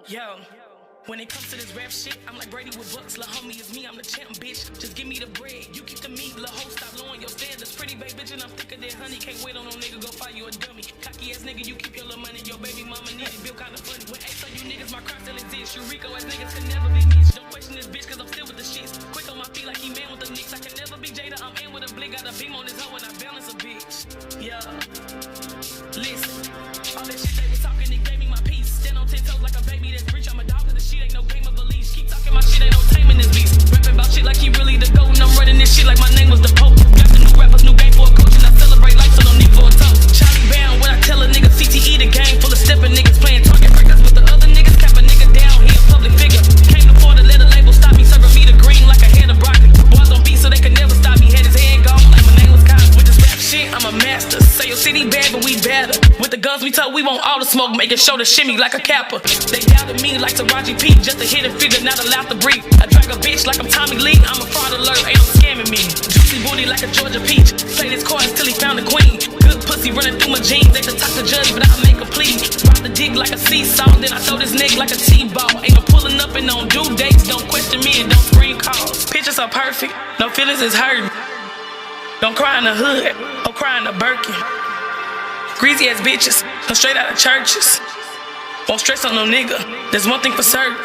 Yo, when it comes to this rap shit, I'm like Brady with Bucks. La homie is me, I'm the champ, bitch. Just give me the bread, you keep the meat. La hoe, stop lowering your standards. Pretty baby bitch, and I'm thicker than honey. Can't wait on no nigga, go find you a dummy. Cocky ass nigga, you keep your little money. Your baby mama need it, bill kinda funny. When X on you niggas, my crowd still exists. You Rico ass niggas can never be bitch. Don't question this bitch, cause I'm still with the shits. Quick on my feet like he man with the Knicks. I can never be Jada, I'm in with a blick. Got a beam on his hoe and I balance a bitch. Yeah. Listen, all that shit they was talking, it gave me my peace. Stand on 10 toes like a baby that's breach. I'm a dog, cause the shit ain't no game of beliefs. Keep talking my shit, ain't no taming this beast. Rapping about shit like he really the GOAT, and I'm running this shit like my name was the Pope. Got the new rappers, new game for a coach, and I celebrate life, so no need for a toast. Charlie Brown, when I tell a nigga CTE, the game full of stepping niggas playing target breakers with the other niggas. Cap a nigga down, he a public figure. Came to Florida, let a label stop me, serving me the green like a head of broccoli. Boys on beat, so they could never stop me. Had his head gone like my name was Cosby. With this rap shit, I'm a master. Say your city bad, but we better. With the guns we talk, we want all the smoke, making sure to shimmy like a kappa. They doubted me like Taraji P, just to hit a figure, not allowed to breathe. I drag a bitch like I'm Tommy Lee, I'm a fraud alert, ain't no scamming me. Juicy booty like a Georgia peach, played his cards till he found a queen. Good pussy running through my jeans, they could talk to judge, but I'll make a plea. Ride the dick like a seesaw, then I throw this neck like a T-ball. Ain't no pulling up and don't do dates, don't question me and don't screen calls. Pictures are perfect, no feelings is hurting. Don't cry in the hood, or cry in the Birkin. Greasy ass bitches, come straight out of churches. Won't stress on no nigga, there's one thing for certain.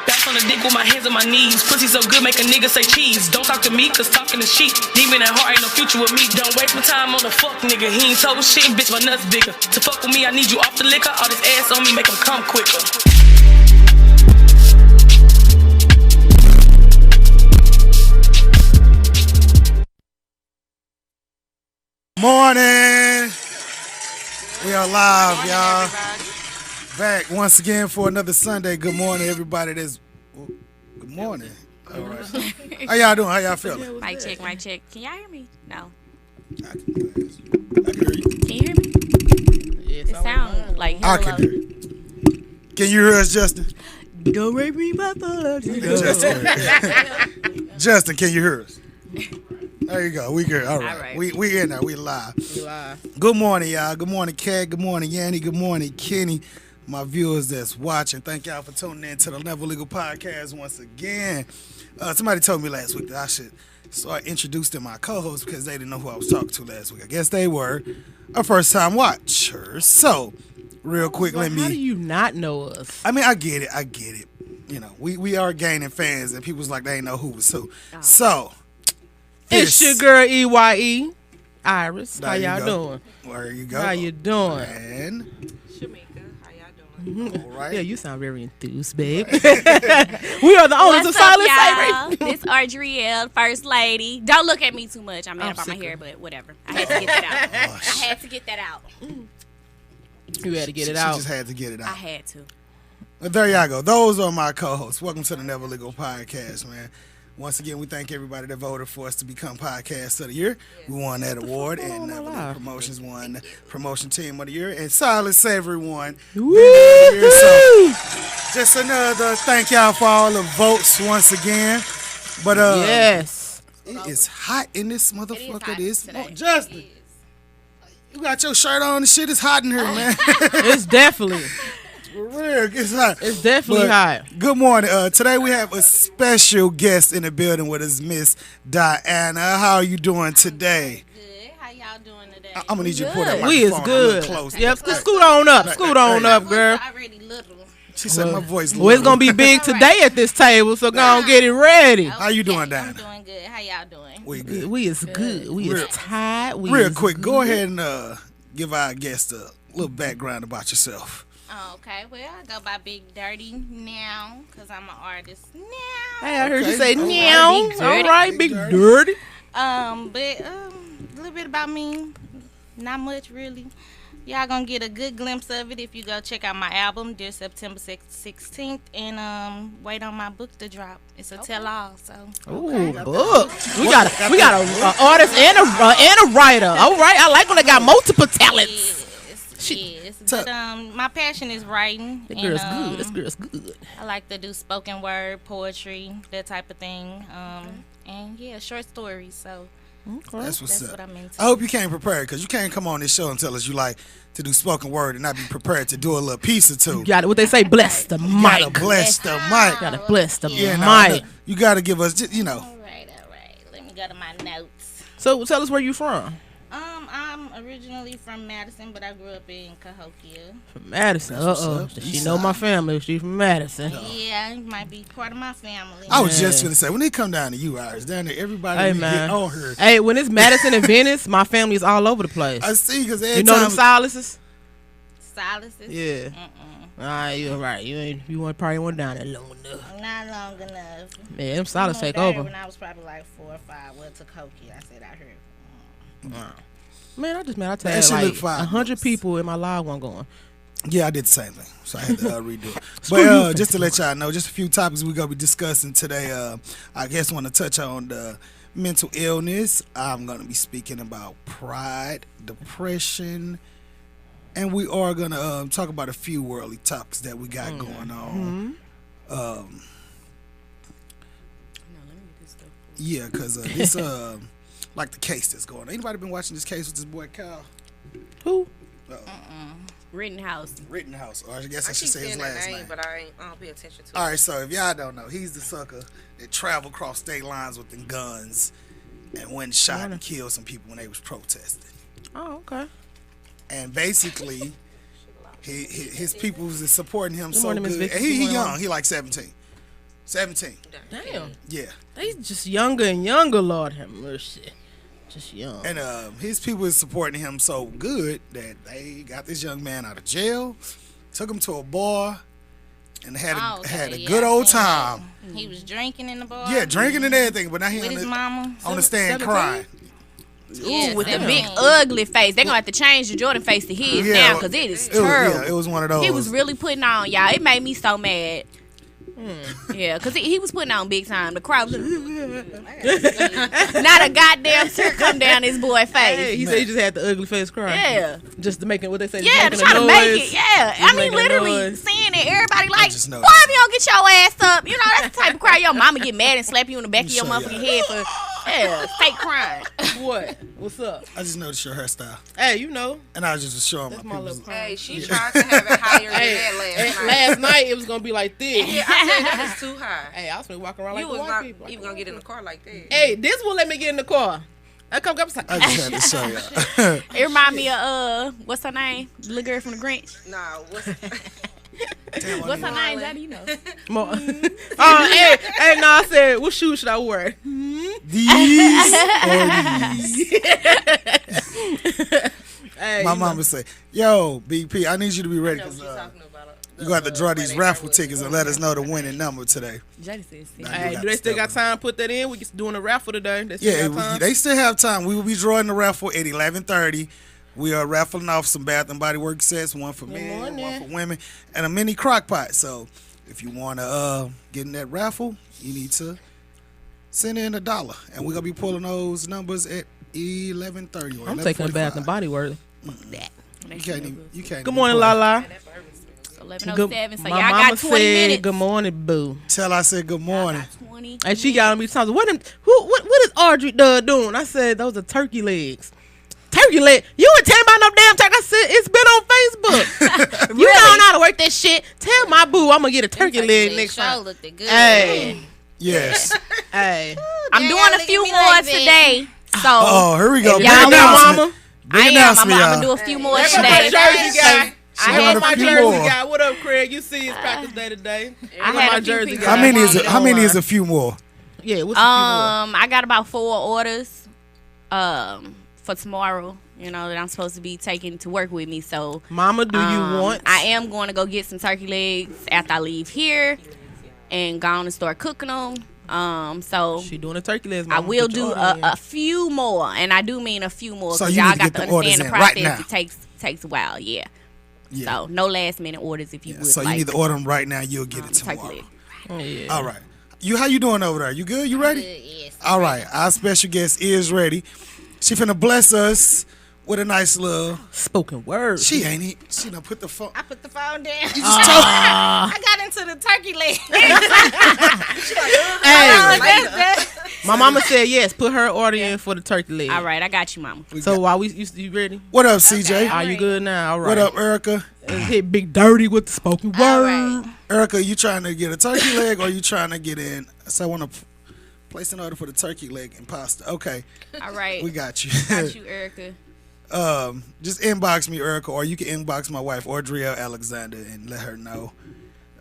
Back on the dick with my hands on my knees. Pussy so good, make a nigga say cheese. Don't talk to me, cause talking is cheap. Demon at heart, ain't no future with me. Don't waste my time on the fuck nigga. He ain't told shit, bitch, my nuts bigger. To fuck with me, I need you off the liquor. All this ass on me, make him come quicker. Morning. We are live, y'all. Back once again for another Sunday. Good morning, everybody. Good morning. All right. How y'all doing? How y'all feeling? Mic check, mic check. Can y'all hear me? No. I can hear you. Can you hear me? Yes, It sounds like I can hear you. Can you hear us, Justin? Don't make me my thoughts. Justin, can you hear us? There you go. We good. All right. All right. We in there. We live. We live. Good morning, y'all. Good morning, Kat. Good morning, Yanni. Good morning, Kenny. My viewers that's watching, thank y'all for tuning in to the Never Legal Podcast once again. Somebody told me last week that I should start introducing my co-hosts because they didn't know who I was talking to last week. I guess they were a first-time watchers. So, real quick, How do you not know us? I mean, I get it. You know, we are gaining fans, and people's like they ain't know who was who. Oh. So, it's your girl EYE, Iris. There How you y'all go. doing? There you go. How you doing? And all right. Yeah, you sound very enthused, babe. We are the owners of Silent y'all? Slavery. This Ardrielle, First Lady. Don't look at me too much. I'm mad about my sick hair, of but whatever. I had to get that out. I had to get that out. You had to get it She out. just had to get it out. I had to. But there y'all go. Those are my co-hosts. Welcome to the Never Legal Podcast, man. Once again, we thank everybody that voted for us to become Podcast of the Year. We won that award, and Never Legal Promotions won the Promotion Team of the Year, and Silent Savory won Woo! the Year. So, just another thank y'all for all the votes once again. But Yes. it is hot in this motherfucker this today. morning. Justin, you got your shirt on and shit. It's hot in here, man. It's definitely. For real, it's hot. It's definitely hot. Good morning. Today we have a special guest in the building with us, Miss Diana. How are you doing today? Good. How y'all doing today? I'm gonna need you to pull that We is microphone a little good. closer. Yep, scoot on up. Scoot on up, girl. Already little. She said my voice. Well, it's going to be big today at this table, so go on get it ready. How you doing, I'm Diana? doing good. How y'all doing? We good. We is good. We is tired. We Real is quick, good. go ahead and give our guest a little background about yourself. Oh, okay. Well, I go by Big Dirty now because I'm an artist now. Hey, I heard you Okay. say All right, meow. Big All Dirty. right, big Big dirty. But a little bit about me, not much really. Y'all gonna get a good glimpse of it if you go check out my album this September 16th and wait on my book to drop. It's a tell-all, so. Ooh, book. We got a artist and a writer. All right, I like when they got multiple talents. Yes. But my passion is writing. That and, girl's good. This girl's good. I like to do spoken word, poetry, that type of thing. And yeah, short stories. So Okay. That's what's That's up. what I'm into. I hope you came prepared because you can't come on this show and tell us you like to do spoken word and not be prepared to do a little piece or two. You got it. What they say, bless the You gotta mic. bless the mic. Gotta bless the Yeah, mic. you gotta give us, just, you know. All right. Let me go to my notes. So tell us where you from. I'm originally from Madison, but I grew up in Cahokia. From Madison. up. Does she know my family? She from Madison. Yeah, it might be part of my family. I was just gonna say when they come down to you, Iris, down there, everybody Hey, get man. on her. Hey, when it's Madison and Venice, my family is all over the place. I see because every You know them time Silases? Silas's? Yeah. You're right. You probably went down there long enough. Not long enough. Yeah, them Silas I moved take out here over. when I was probably like 4 or 5. Well, to Cahokia, I said out here. Man, I That tell you, shit like look fine. 100 people in my live one going. Yeah, I did the same thing, so I had to redo it. Screw you, But just to let y'all know, just a few topics we're gonna be discussing today. I guess want to touch on the mental illness. I'm gonna be speaking about pride, depression, and we are gonna talk about a few worldly topics that we got going on. Yeah, because this like the case that's going on. Anybody been watching this case with this boy Kyle Who? Rittenhouse. Rittenhouse? Or I guess I should keep say his saying that last name, name. but I don't pay attention to it. All right, so if y'all don't know, he's the sucker that traveled across state lines with them guns and went and shot and killed some people when they was protesting. Oh, okay. And basically, his people was supporting him so morning, Miss good. Vicky. And Good he morning. young. He like 17. 17. Damn. Yeah. They just younger and younger, Lord have mercy. Just young. And his people was supporting him so good that they got this young man out of jail, took him to a bar, and had a good old time. He was drinking in the bar. Yeah, drinking and everything, but now he With his mama. on the stand 17? crying. Yeah, With the 17. big ugly face. They're going to have to change the Jordan face to his Yeah, now because it is terrible. It was one of those. He was really putting on, y'all. It made me so mad. Yeah, because he was putting on big time. The crowd was not a goddamn tear come down his boy face. Hey, he said he just had the ugly face cry. Yeah. Just to make it what they say. Yeah, to making a try to make noise. it. Yeah. I mean, making a literally noise. seeing it, everybody like, just boy, noticed. if you don't get your ass up, you know, that's the type of cry your mama get mad and slap you in the back of your Show motherfucking y'all. head for, fake crying. What? What's up? I just noticed your hairstyle. Hey, you know. And I was just showing That's my my people. little Hey, she tried to have it higher than that last night. Last night it was going to be like this. Yeah, I said that was too high. Hey, I was going to walk around like You the was white not people. even gonna get in the car like that. Hey, this will let me get in the car. I come up like, I just had to show y'all. It remind me of, what's her name? The little girl from the Grinch. Nah, What's her name? How do you know? More. Hey, no, I said, what shoes should I wear? These or these? Hey, My you mama know. say, yo, BP, I need you to be ready know what because you talking about. you got to draw these raffle tickets and let us know the winning number today. Jody says Hey, do they still got time to put that in? We just doing a raffle today. They still Yeah, got time? they still have time. We will be drawing the raffle at 11:30. We are raffling off some Bath and Body Works sets, one for men, morning. one for women, and a mini crock pot. So if you want to get in that raffle, you need to send in $1, and we're gonna be pulling those numbers at 11:30 or I'm taking a Bath 11:45. and Body Works. You can't even. Good morning, Lala. 11:07. So My y'all mama got 20 said, minutes. good morning, boo. Tell I said good morning. 20. And she got on me times. What is Audrey doing? I said those are turkey legs. Turkey leg? You ain't tell me about no damn turkey. I said it's been on Facebook. You don't know how to work that shit. Tell my boo I'm gonna get a turkey leg next Show time. looked good. Hey, Yes. hey. I'm Girl, doing a look few at me more like that. today. So Oh, here we go. If Big y'all want announcement. mama, Big I am. announcement, I'm y'all. gonna do a few more That's my today. Jersey guy. She I got had a My few Jersey more. guy. What up, Craig? You see it's practice day today. I What had my a few Jersey people guy? How many is it? Online. How many is a few more? Yeah, what's a few more? I got about 4 orders for tomorrow, you know, that I'm supposed to be taking to work with me. So Mama, do you want? I am going to go get some turkey legs after I leave here and go on and start cooking them. So She doing a turkey legs. I Mama. will Put your do order in. a few more, and I do mean a few more, So because you y'all need to got get to the orders understand the in right process. now. It takes a while, yeah. Yeah. So no last minute orders if you would So you like. need to order them right now. You'll get it turkey tomorrow. leg. Oh, yeah. All right. How you doing over there? You good? You ready? Good, yes. All right. Our special guest is ready. She finna bless us with a nice little. Spoken word. She ain't it. She done put the phone. I put the phone down. You just told I got into the turkey leg. Hey, my mama said yes. Put her order in for the turkey leg. All right, I got you, mama. So while you ready? What up, CJ? Are you good now? All right. What up, Erica? Let's hit Big Dirty with the spoken word. All right. Erica, you trying to get a turkey leg or you trying to get in? So I want to place an order for the turkey leg and pasta. Okay, All right. we got you. Got you, Erica. Just inbox me, Erica, or you can inbox my wife, Audrey Alexander, and let her know.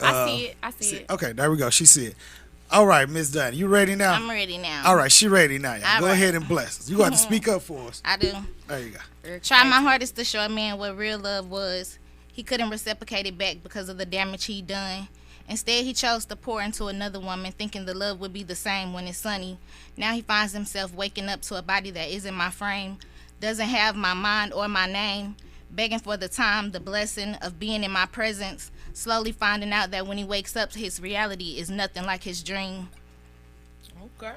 I see it. Okay, there we go. She see it. All right, Miss Dinah, you ready now? I'm ready now. All right, she ready now. Y'all. All Go right. ahead and bless us. You got to speak up for us. I do. There you go. Try my hardest to show a man what real love was. He couldn't reciprocate it back because of the damage he done. Instead, he chose to pour into another woman, thinking the love would be the same when it's sunny. Now he finds himself waking up to a body that isn't my frame, doesn't have my mind or my name, begging for the time, the blessing of being in my presence, slowly finding out that when he wakes up, his reality is nothing like his dream. Okay.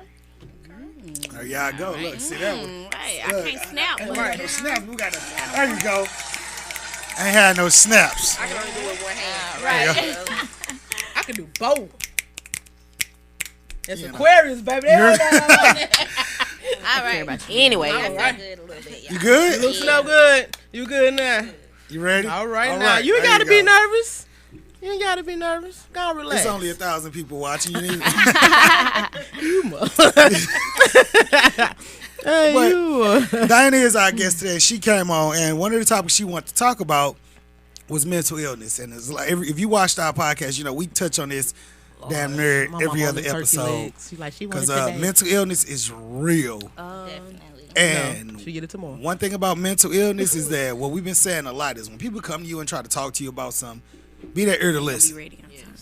There y'all go. Look, see that one. Right, I can't snap. All right, no snaps. We got there you go. Ain't had no snaps. I can only do it with one hand. Right. I can do both. That's You know. Aquarius, baby. You're- All right. Anyway, I feel good a little bit, You y'all. good? Loosen up good. You good now? You ready? All right now. You ain't there got to be go. nervous. You ain't got to be nervous. Go on, relax. It's only 1,000 people watching. You need. Hey, But- you. Diana is our guest today. She came on, and one of the topics she wanted to talk about was mental illness. And it's like if you watched our podcast, you know we touch on this damn near My every mama other on the turkey episode legs. She like she wanted because today. mental illness is real. Definitely. And No, she get it tomorrow. one thing about mental illness is that what we've been saying a lot is when people come to you and try to talk to you about something, be that ear to Be listen. ready on time.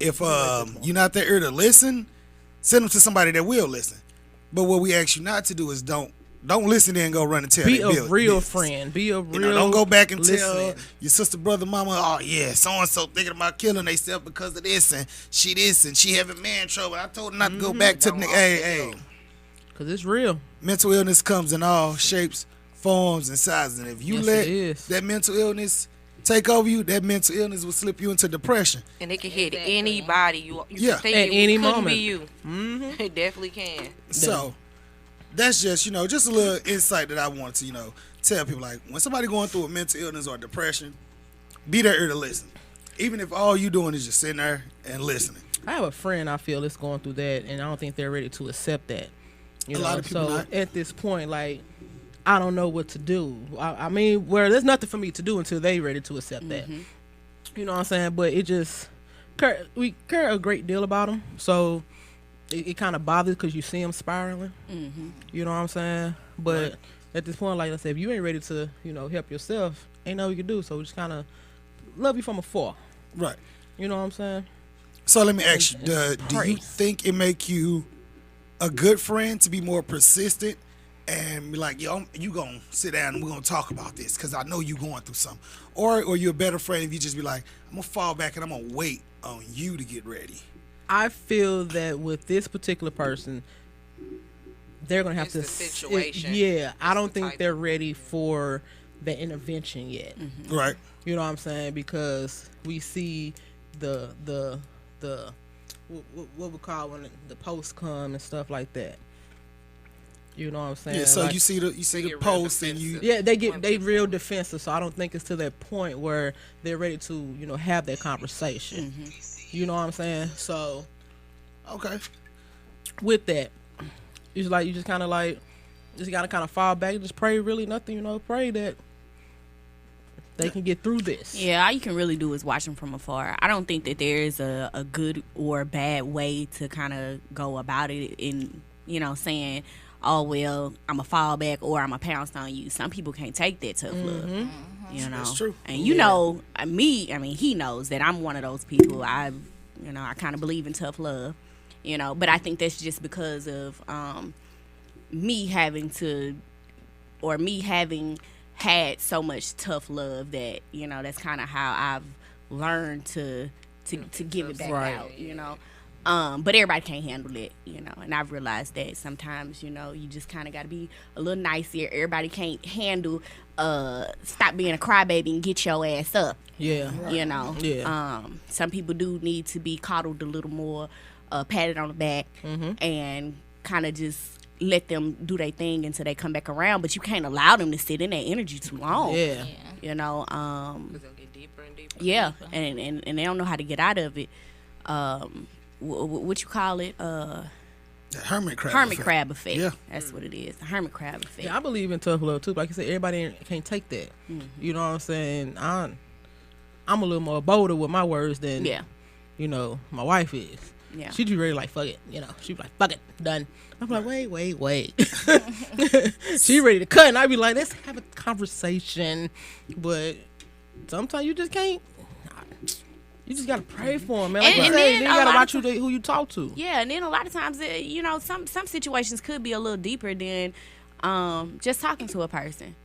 If you're not that ear to listen, send them to somebody that will listen. But what we ask you not to do is don't listen and go run and tell Be their a business. real friend. Be a real. You know, don't go back and tell listener. your sister, brother, mama, oh yeah, so and so thinking about killing themselves because of this and she having man trouble. I told her not to go back to the nigga. Hey, Cause it's real. mental illness comes in all shapes, forms, and sizes. And if you Yes, let it is. that mental illness take over you, that mental illness will slip you into depression. and it can hit anybody. You Yeah. can think At it any couldn't moment. be you. Mm-hmm. It definitely can. So that's just, just a little insight that I wanted to, tell people. Like when somebody going through a mental illness or depression, be there to listen. Even if all you doing is just sitting there and listening. I have a friend I feel is going through that, and I don't think they're ready to accept that. You A know, lot of people so not. at this point, like, I don't know what to do. I mean, where there's nothing for me to do until they ready to accept that. You know what I'm saying? But it just, we care a great deal about them, so it kind of bothers because you see them spiraling. You know what I'm saying? But at this point, like I said, if you ain't ready to, help yourself, ain't nothing you can do. So just kind of love you from afar. Right. You know what I'm saying? So let me ask you, do you Praise. think it make you a good friend to be more persistent and be like, yo, you gonna sit down and we're gonna talk about this because I know you going through something? Or you're a better friend if you just be like, I'm gonna fall back and I'm gonna wait on you to get ready. I feel that with this particular person, they're gonna have It's to. the situation. I don't the think type. they're ready for the intervention yet. Right. You know what I'm saying? Because we see the what we call when the posts come and stuff like that. You know what I'm saying? Yeah, so Like- you see the get real post and you defensive. Yeah, they When real defensive. So I don't think it's to that point where they're ready to have that conversation. You know what I'm saying? So okay. with that, it's like you just kind of gotta kind of fall back and just pray. Really, nothing. Pray that they can get through this. Yeah, all you can really do is watch them from afar. I don't think that there is a good or bad way to kind of go about it in, saying, oh, well, I'm a fall back or I'm a pounce on you. Some people can't take that tough love. That's true. And he knows that I'm one of those people. I kind of believe in tough love, but I think that's just because of me having had so much tough love that that's kind of how I've learned to give it back Right. out, But everybody can't handle it, you know. And I've realized that sometimes, you know, you just kind of got to be a little nicer. Everybody can't handle stop being a crybaby and get your ass up. Yeah. You know. Yeah. Some people do need to be coddled a little more, patted on the back, and kind of just let them do their thing until they come back around. But you can't allow them to sit in that energy too long. Yeah. You know. Because they'll get deeper and deeper. Yeah, and they don't know how to get out of it. What you call it? The hermit crab. Hermit effect. crab effect. Yeah. That's what it is. The hermit crab effect. Yeah, I believe in tough love too. Like I said, everybody can't take that. You know what I'm saying? I'm a little more bolder with my words than you know my wife is. Yeah. She just really like fuck it. You know, she be like fuck it, done. I'm like wait. She ready to cut, and I be like let's have a conversation, but sometimes you just can't. You just gotta pray for them, man. Like And you then said, you a gotta lot watch of who you talk to. Yeah, and then a lot of times, you know, some situations could be a little deeper than just talking to a person.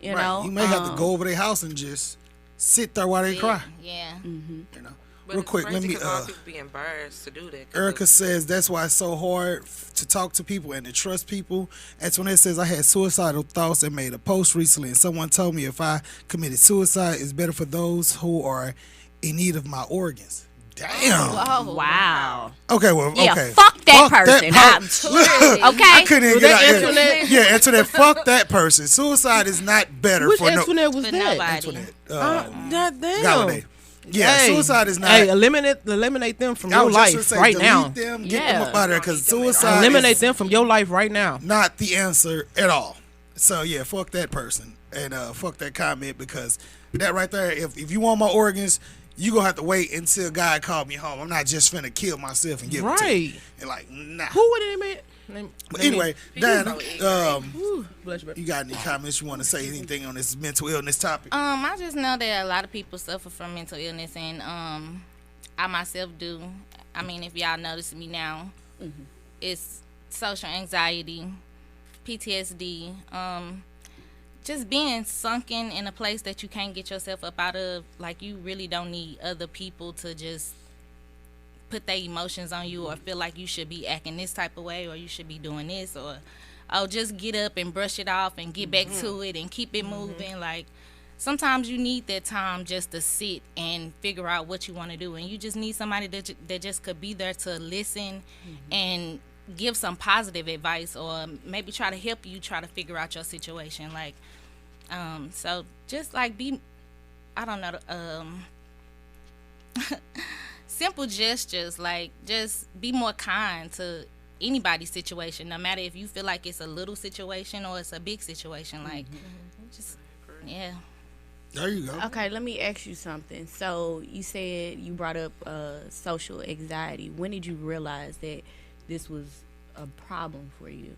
You know, you may have to go over their house and just sit there while they cry. Yeah. You know. But Real it's quick, crazy let me. 'cause a lot of people be embarrassed to do that. 'cause Erica says that's why it's so hard to talk to people and to trust people. Antoinette says I had suicidal thoughts and made a post recently, and someone told me if I committed suicide, it's better for those who are in need of my organs. Damn. wow. Okay, well, Yeah, okay. fuck that person. Okay. I couldn't even Was get that out. Antoinette? Yeah, Antoinette, fuck that person. Suicide is not better Which for Antoinette was For that? nobody. Antoinette. God damn. Galladay. Yeah, Hey, suicide is not. Hey, eliminate them from I your was just life gonna say, right delete now. them, get Yeah. them up out of there, because suicide Eliminate is them from your life right now. not the answer at all. So yeah, fuck that person and fuck that comment, because that right there, if you want my organs, you gonna have to wait until God called me home. I'm not just finna kill myself and give them to you. Right. And like, nah. Who would it be? But anyway, Dan, Bless you, you got any comments you want to say? Anything on this mental illness topic? I just know that a lot of people suffer from mental illness, and I myself do. I mean, if y'all notice me now, it's social anxiety, PTSD, just being sunken in a place that you can't get yourself up out of. Like, you really don't need other people to just put their emotions on you or feel like you should be acting this type of way or you should be doing this, or just get up and brush it off and get back to it and keep it moving. Like, sometimes you need that time just to sit and figure out what you want to do, and you just need somebody that just could be there to listen and give some positive advice, or maybe try to help you try to figure out your situation. Like, so just like I don't know, simple gestures, like just be more kind to anybody's situation, no matter if you feel like it's a little situation or it's a big situation. Like, just, yeah. There you go. Okay, let me ask you something. So you said you brought up social anxiety. When did you realize that this was a problem for you?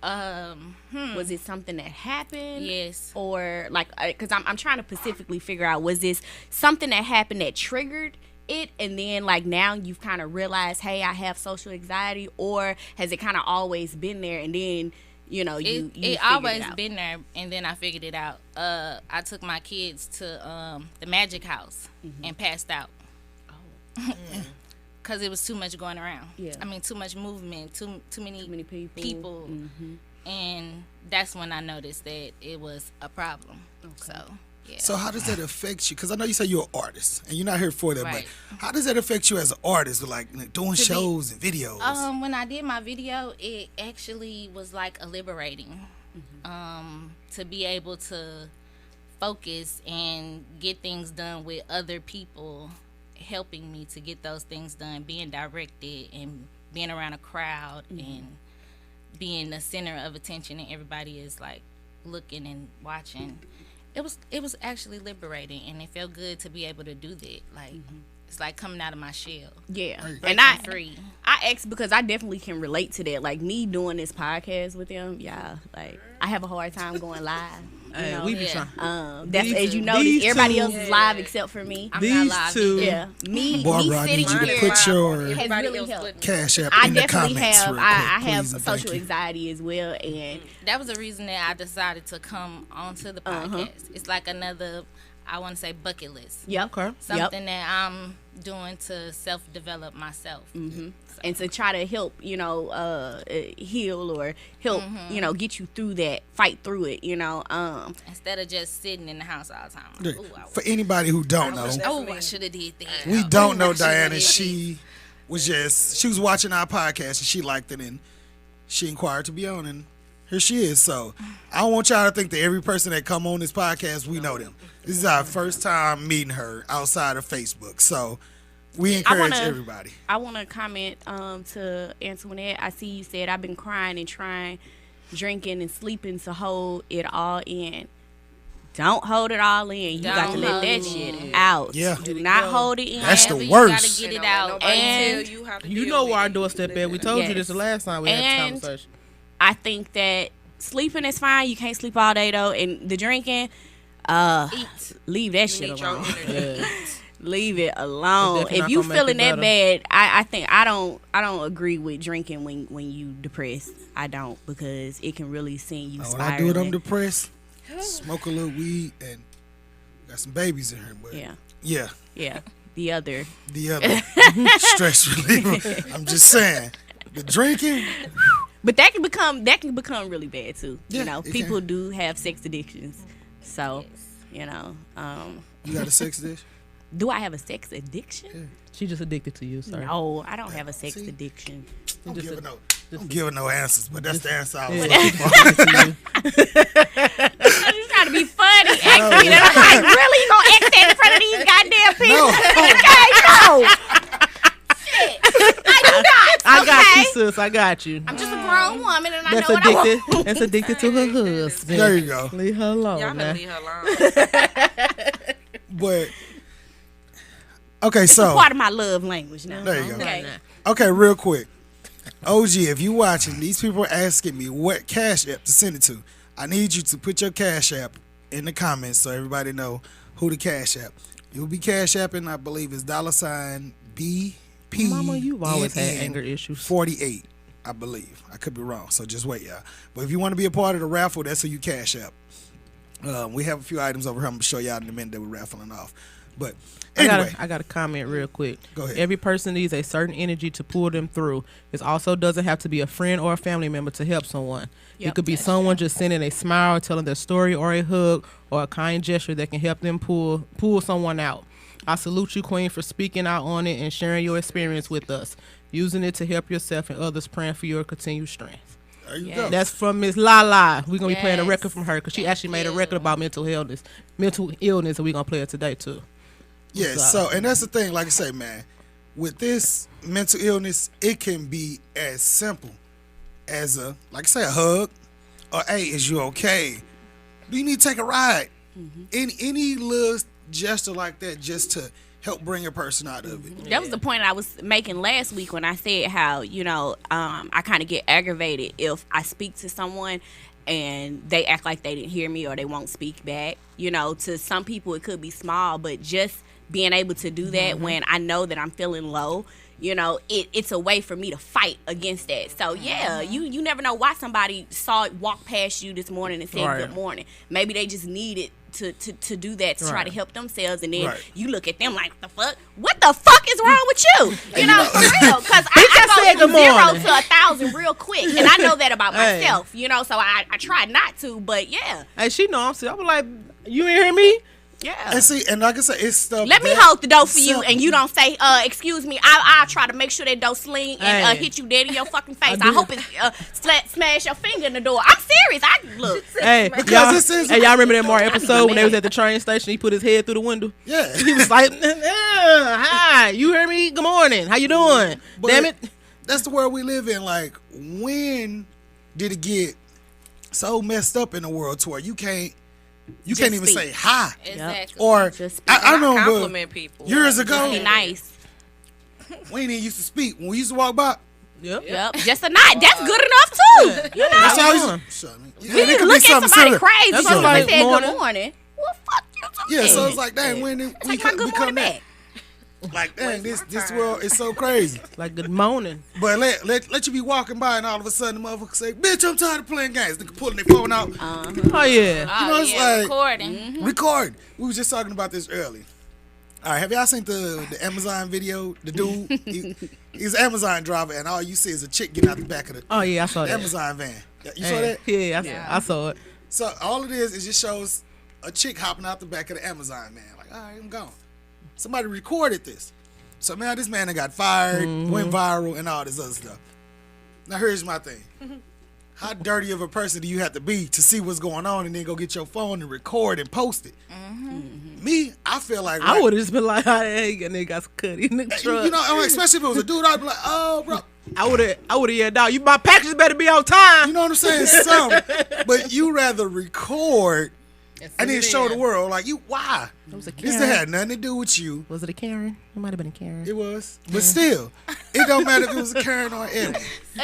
Was it something that happened? Yes. Or like, because I'm trying to specifically figure out, was this something that happened that triggered it, and then like now you've kind of realized, hey, I have social anxiety, or has it kind of always been there, and then you know you it always been there, and then I figured it out. I took my kids to the Magic House and passed out. Because it was too much going around. Yeah. I mean, too much movement, too many people. And that's when I noticed that it was a problem. Okay. So, yeah. So how does that affect you? Because I know you say you're an artist, and you're not here for that, Right. but how does that affect you as an artist, like doing shows and videos? When I did my video, it actually was like a liberating. To be able to focus and get things done with other people helping me to get those things done, being directed and being around a crowd and being the center of attention, and everybody is like looking and watching. It was actually liberating, and it felt good to be able to do that. Like, it's like coming out of my shell. Yeah. And I free. I asked because I definitely can relate to that. Like, me doing this podcast with them, yeah, like I have a hard time going live. You know? We be trying. That's, These- as you notice, these everybody two- else is live except for me. I'm These not live two- either. Yeah, me Barbara, I need sitting you to here put your has Everybody really else helped. put- cash app I in the definitely comments have. real quick, I have please, and social thank you. anxiety as well, and That was the reason that I decided to come onto the podcast. It's like another I want to say bucket list. Yep. Okay. Something that I'm doing to self-develop myself. Mm-hmm. And to try to help, heal or help, get you through that, fight through it, Instead of just sitting in the house all the time. Like, ooh, For anybody who don't know, I should have did that. we don't know Diana. She was watching our podcast and she liked it and she inquired to be on and here she is. So I don't want y'all to think that every person that come on this podcast, we know them. This is our first time meeting her outside of Facebook. So we encourage everybody. I want to comment to Antoinette. I see you said I've been crying and trying, drinking and sleeping to hold it all in. Don't hold it all in. You got to let that shit out. Yeah. Do not hold it in. That's the You worst. gotta get it out. And You know where our doorstep at. We told you this the last time we had And this conversation. I think that sleeping is fine. You can't sleep all day though. And the drinking, leave that shit alone. Leave it alone. If you feeling that bad, I think I don't agree with drinking when you depressed. I don't, because it can really send you When spiraling. I do it, I'm depressed. Smoke a little weed and got some babies in here. But yeah. The other. Stress reliever. I'm just saying, the drinking. But that can become really bad too. Yeah, People do have sex addictions. So, You got a sex addiction? do I have a sex addiction? Yeah. She just addicted to you, sir. No, I don't have a sex addiction. I'm giving no answers, but that's the answer I was Yeah. looking for. I'm just trying to be funny. Ask me that. I'm like, really? You gonna ask that in front of these goddamn people? No. Okay, no. Shit. I do not. I got okay? you, sis. I got you. I'm just a grown woman and I That's know what I addicted. want. That's addicted to her husband. There you go. Leave her alone. Y'all Now. can leave her alone. But okay, so Part of my love language now. there you go. Okay. Okay, real quick. OG, if you watching, these people are asking me what Cash App to send it to. I need you to put your Cash App in the comments so everybody know who the Cash App. You'll be Cash Apping, I believe, is $BP. Mama, you've always had anger issues. 48, I believe. I could be wrong, so just wait, y'all. But if you want to be a part of the raffle, that's who you Cash App. We have a few items over here. I'm going to show y'all in a minute that we're raffling off. But anyway. I got a comment real quick. Go ahead. Every person needs a certain energy to pull them through. It also doesn't have to be a friend or a family member to help someone. It could be someone just sending a smile, telling their story, or a hug, or a kind gesture that can help them pull someone out. I salute you, Queen, for speaking out on it and sharing your experience with us, using it to help yourself and others, praying for your continued strength. There you go. That's from Miss Lala. We're going to be playing a Yes. record from her because she actually made a record about mental illness, and we're going to play it today, too. Yeah, so, and that's the thing, like I say, man, with this mental illness, it can be as simple as a hug, or hey, is you okay? Do you need to take a ride? Any little gesture like that just to help bring a person out of it. That was the point I was making last week when I said how, I kind of get aggravated if I speak to someone and they act like they didn't hear me or they won't speak back. To some people it could be small, but just being able to do that when I know that I'm feeling low, it's a way for me to fight against that. So yeah, you never know why somebody walk past you this morning and said good morning. Maybe they just needed to do that to try to help themselves, and then you look at them like, what the fuck is wrong with you? For real, because I go from 0 to 1,000 real quick, and I know that about myself, so I try not to, but yeah. Hey, she know I'm serious. I'm like, you ain't hear me? Yeah. And see, and like I said, it's stuff. Let me hold the door for you, and you don't say, excuse me. I'll try to make sure that door sling and hit you dead in your fucking face. I hope it smash your finger in the door. I'm serious. Look. Hey, y'all remember that more episode when they was at the train station? He put his head through the window. Yeah. He was like, hi, you hear me? Good morning. How you doing? But Damn it. That's the world we live in. Like, when did it get so messed up in the world to where you can't even say hi? Exactly. Or I don't know, compliment people. Years ago, Be nice. we ain't even used to speak. When we used to walk by, Yep. Just a nod. That's good enough too. that's how we used to. We didn't look at somebody crazy That's because like they said morning. good morning. Well, fuck you too. Yeah, so it's like, dang, when did we Take my good become morning that? back. Like, dang, this world is so crazy. Like, good morning. But let you be walking by and all of a sudden the motherfucker say, bitch, I'm tired of playing games. They pulling their phone out. Oh, yeah. You know, it's like recording. record. We was just talking about this early. All right, have y'all seen the Amazon video? The dude, he's an Amazon driver, and all you see is a chick getting out the back of the Oh, yeah, I saw that. Amazon van. You saw that? Yeah, I saw it. So all it is just shows a chick hopping out the back of the Amazon van. Like, all right, I'm gone. Somebody recorded this. So now this man that got fired, went viral, and all this other stuff. Now here's my thing. How dirty of a person do you have to be to see what's going on and then go get your phone and record and post it? Me, I feel like I would have just been like, hey, nigga got some cut in the truck. you know, especially if it was a dude, I'd be like, oh, bro. I would have yelled out, my packages better be on time. You know what I'm saying? Something. But you rather record and then show the world, like, why? It was a This Karen. had nothing to do with you. Was it a Karen? It might have been a Karen. It was. But still, it don't matter if it was a Karen or an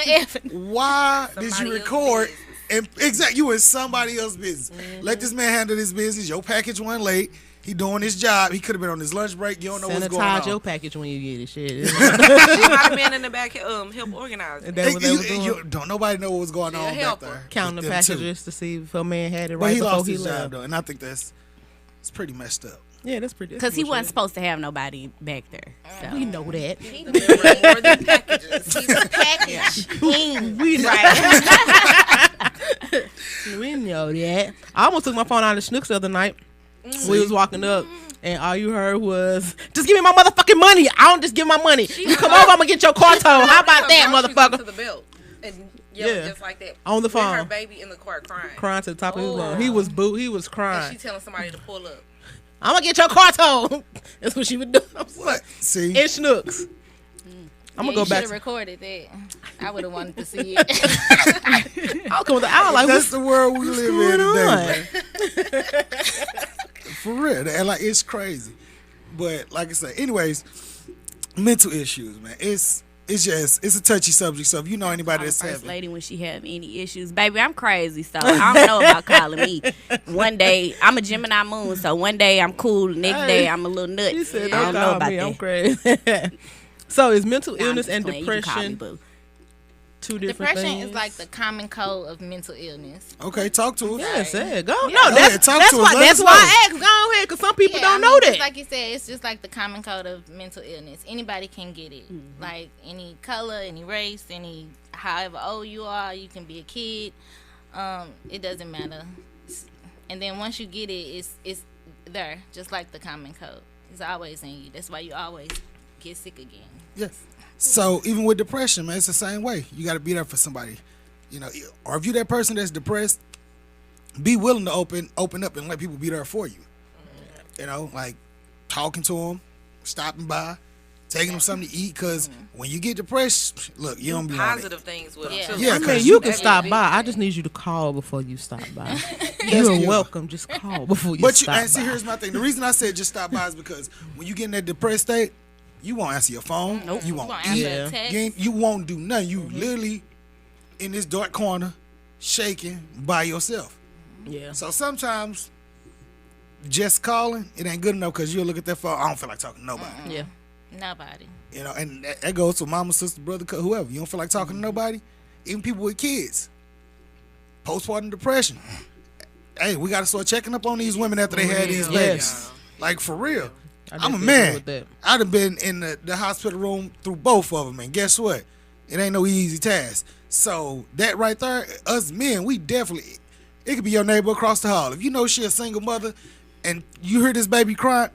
Evan. Why did you record? And exactly, you in somebody else's business. Let this man handle his business. Your package went late. He doing his job. He could have been on his lunch break. You don't know what's going on. Sanitize your package when you get it. Shit. She might have been in the back help organize. And that's what they was doing. Don't nobody know what was going on back there. Counting with the them two. packages to see if a man had it But right he before lost he his left. job though, and I think it's pretty messed up. Yeah, that's pretty. Because he wasn't supposed to have nobody back there. So. We know that. He delivered more than packages. He's a package. We know. We know that. I almost took my phone out of Schnucks the other night. We was walking up. And all you heard was, just give me my motherfucking money. I don't just give my money. You come over, I'm going to get your car towed. How about that, motherfucker? To the belt and yelling Yeah. just like that. On the With phone. her baby in the car crying. Crying to the top of his lungs. He was he was And crying. she telling somebody to pull up. I'm going to get your car towed. That's what she would do. What? See? In Schnucks. I'm going to go back. You should have recorded that. I would have wanted to see it. I'll come with the owl like, That's the world we live in going today, man. For real. And like, it's crazy. But like I said, anyways, mental issues, man. It's a touchy subject. So if you know anybody that's First having, lady when she have any issues, baby, I'm crazy, so I don't know about calling me. One day I'm a Gemini moon, so one day I'm cool, the next day I'm a little nuts. She said, I don't don't know call about me. that. I'm crazy. So is mental Nah, I'm illness just and playing. You can call me, depression boo. two different Depression things? is like the common code of mental illness. okay, talk to us. Yeah, say go. Yeah. No, Go that's ahead, talk that's to us. why Let that's us why know. I asked. Go ahead, because some people Yeah, don't I know mean, that. just like you said, it's just like the common code of mental illness. Anybody can get it. Like any color, any race, any however old you are, you can be a kid. It doesn't matter. And then once you get it, it's there, just like the common code. It's always in you. That's why you always get sick again. Yeah. So even with depression, man, it's the same way. You got to be there for somebody, you know. Or if you that person that's depressed, be willing to open up and let people be there for you. You know, like talking to them, stopping by, taking them something to eat. Because when you get depressed, look, you don't be on it. Positive things with Yeah. them too. Yeah, I mean, 'cause you you- can stop by. I just need you to call before you stop by. You're Yeah. welcome. Just call before you But you stop and see, by. here's my thing. The reason I said just stop by is because when you get in that depressed state, you won't answer your phone. Nope. You won't Won't eat. answer Yeah. a text. You won't do nothing. You literally in this dark corner, shaking by yourself. Yeah. So sometimes just calling, it ain't good enough because you'll look at that phone. I don't feel like talking to nobody. Yeah. Nobody. You know, and that goes to mama, sister, brother, whoever. You don't feel like talking to nobody, even people with kids. Postpartum depression. Hey, we got to start checking up on these women after they had these babies. Yes. Like, for real. I I'm a definitely agree man. with that. I'd have been in the hospital room through both of them, and guess what? It ain't no easy task. So that right there, us men, we definitely, it could be your neighbor across the hall. If you know she a single mother and you hear this baby crying,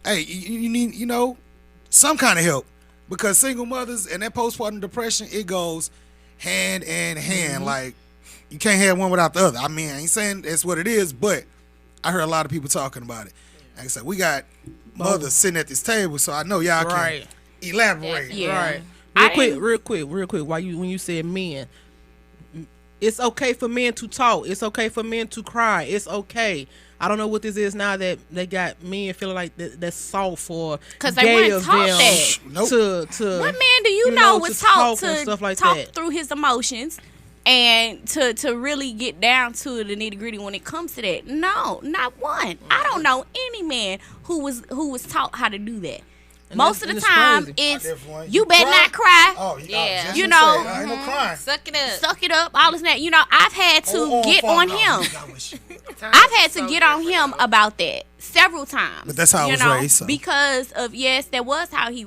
hey, you need, you know, some kind of help. Because single mothers and that postpartum depression, it goes hand in hand. Like, you can't have one without the other. I mean, I ain't saying that's what it is, but I heard a lot of people talking about it. Like I said, we got mothers sitting at this table, so I know y'all Right. can elaborate. Yeah. Right. I Real quick. When you said men, it's okay for men to talk. It's okay for men to cry. It's okay. I don't know what this is now that they got men feeling like that's soft or 'Cause they gay weren't of taught them that. Nope. to What man do you know, know was to taught talk and to stuff like talk that. through his emotions and to really get down to the nitty gritty when it comes to that? No, not one. I don't know any man who was taught how to do that. Most of the and time, crazy. it's Different. you better not cry. Oh, Yeah. just You to know, say, I ain't no crying. Suck it up. Suck it up, all this and that. You know, I've had to Oh, get fuck on no. him. I wish you would. I've had to get on him about that several times. But that's how I you was know, raised, so. Because of that was how he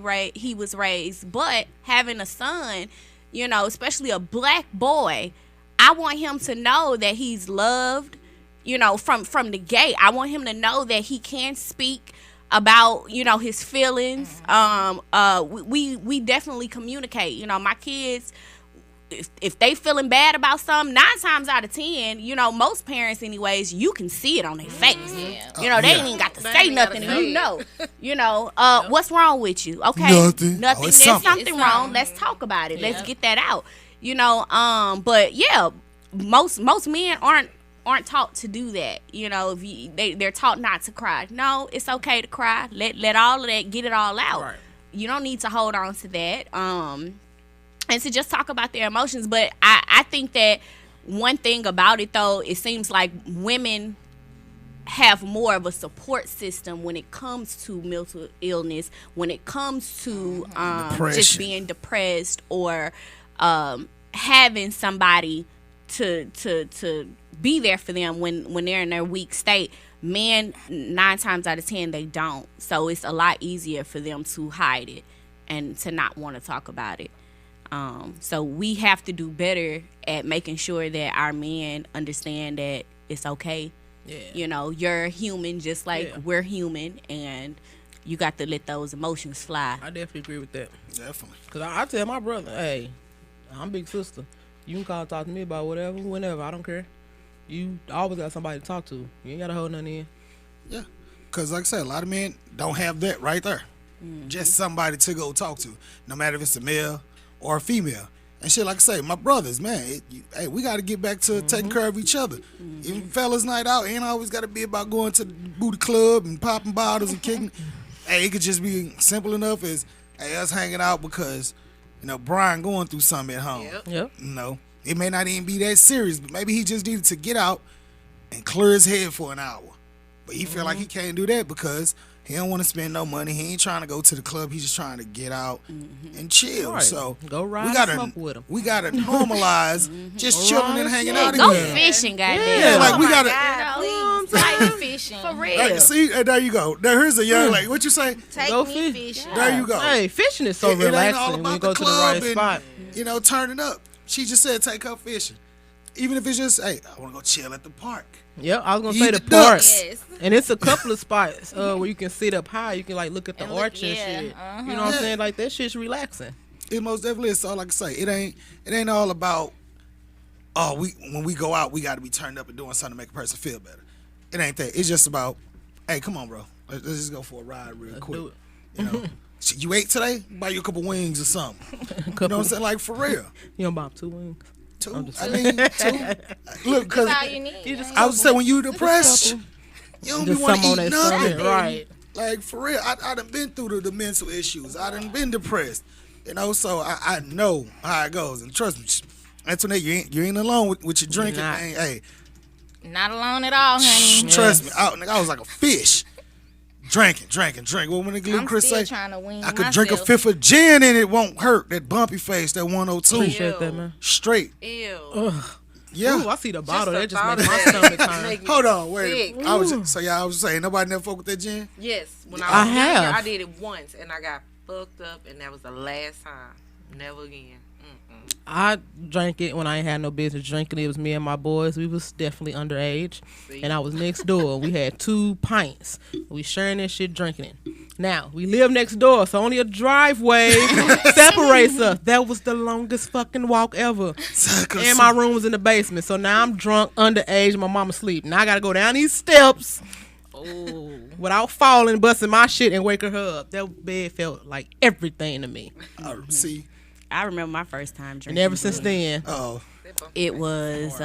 was raised. But having a son, you know, especially a black boy, I want him to know that he's loved. You know, from the gate, I want him to know that he can speak about, you know, his feelings. We definitely communicate. You know, my kids, if they feeling bad about something, 9 times out of 10, you know, most parents anyways, you can see it on their face. You know, they ain't even got to say nothing, and you know. You know, what's wrong with you? Okay, Nothing. Oh, There's it's something. something wrong. Let's talk about it. Let's get that out. You know, but yeah, most men aren't taught to do that. You know, if they're taught not to cry. No, it's okay to cry. Let all of that, get it all out. Right. You don't need to hold on to that. And to just talk about their emotions. But I think that one thing about it, though, it seems like women have more of a support system when it comes to mental illness, when it comes to just Depression. being depressed or having somebody to be there for them when they're in their weak state. Men, 9 times out of 10, they don't. So it's a lot easier for them to hide it and to not want to talk about it. So we have to do better at making sure that our men understand that it's okay. Yeah. You know, you're human just like Yeah. we're human, and you got to let those emotions fly. I definitely agree with that. Definitely. Because I tell my brother, hey, I'm big sister. You can call and talk to me about whatever, whenever. I don't care. You always got somebody to talk to. You ain't got to hold nothing in. Yeah. Because, like I said, a lot of men don't have that right there. Just somebody to go talk to, no matter if it's a male or a female. And shit, like I say, my brothers, man, hey, we got to get back to taking care of each other. Even fellas night out ain't always got to be about going to the booty club and popping bottles and kicking. Hey, it could just be simple enough as, hey, us hanging out because, you know, Brian going through something at home. Yep. You know, it may not even be that serious, but maybe he just needed to get out and clear his head for an hour. But he feel like he can't do that because he don't want to spend no money. He ain't trying to go to the club. He's just trying to get out and chill. Right. So Go ride we and smoke with him. We gotta normalize just chilling and hanging out Go again. fishing, goddamn. Yeah, like we Oh my gotta. God, You know, please. Take me fishing. For real. Hey, see, there you go. Here's a young lady. What you say? Take Go me fish. fishing. There you go. Hey, fishing is so It ain't all relaxing when about you go the to the club right and, spot. you know, turning up. She just said take her fishing. Even if it's just, hey, I want to go chill at the park. Yep, I was gonna Eat say the the park, ducks. Yes. and it's a couple of spots where you can sit up high. You can like look at the And look- arch and yeah, shit. uh-huh. You know what Yeah. I'm saying? Like that shit's relaxing. It most definitely is. So like I say, it ain't all about, oh, when we go out, we got to be turned up and doing something to make a person feel better. It ain't that. It's just about, hey, come on, bro. Let's just go for a ride real quick. do it. You know, shit, you ate today? Buy you a couple wings or something. You know what I'm saying? Like for real. You don't buy 2 wings. 2. I mean, 2. Look, cause That's all you need. I was saying when you depressed, you don't be Just want to something eat on that stomach, nothing. right? Like for real, I done been through the mental issues. I done been depressed. You know, so I know how it goes. And trust me, Antoinette, you ain't alone with your drinking. not. Hey, Not alone at all, honey. trust me, I was like a fish. Drinking. Well, when the little I'm Chris still say, trying to wean I could drink a myself. fifth of gin and it won't hurt. That bumpy face, that 102. Appreciate that, man. Straight. Ew. Yeah. Ooh, I see the bottle. the That just thought makes of my that stomach turn. make me Hold on, wait. sick. I was saying, nobody never fuck with that gin? Yes, when I I was younger, have. I did it once and I got fucked up, and that was the last time. Never again. I drank it when I ain't had no business drinking. It was me and my boys. We was definitely underage, and I was next door. We had 2 pints. We sharing that shit, drinking it. Now we live next door, so only a driveway separates us. That was the longest fucking walk ever. And my room was in the basement, so now I'm drunk, underage. My mama asleep. Now I gotta go down these steps. Without falling, busting my shit, and wake her up. That bed felt like everything to me. See, I remember my first time drinking. And ever since then, oh, It was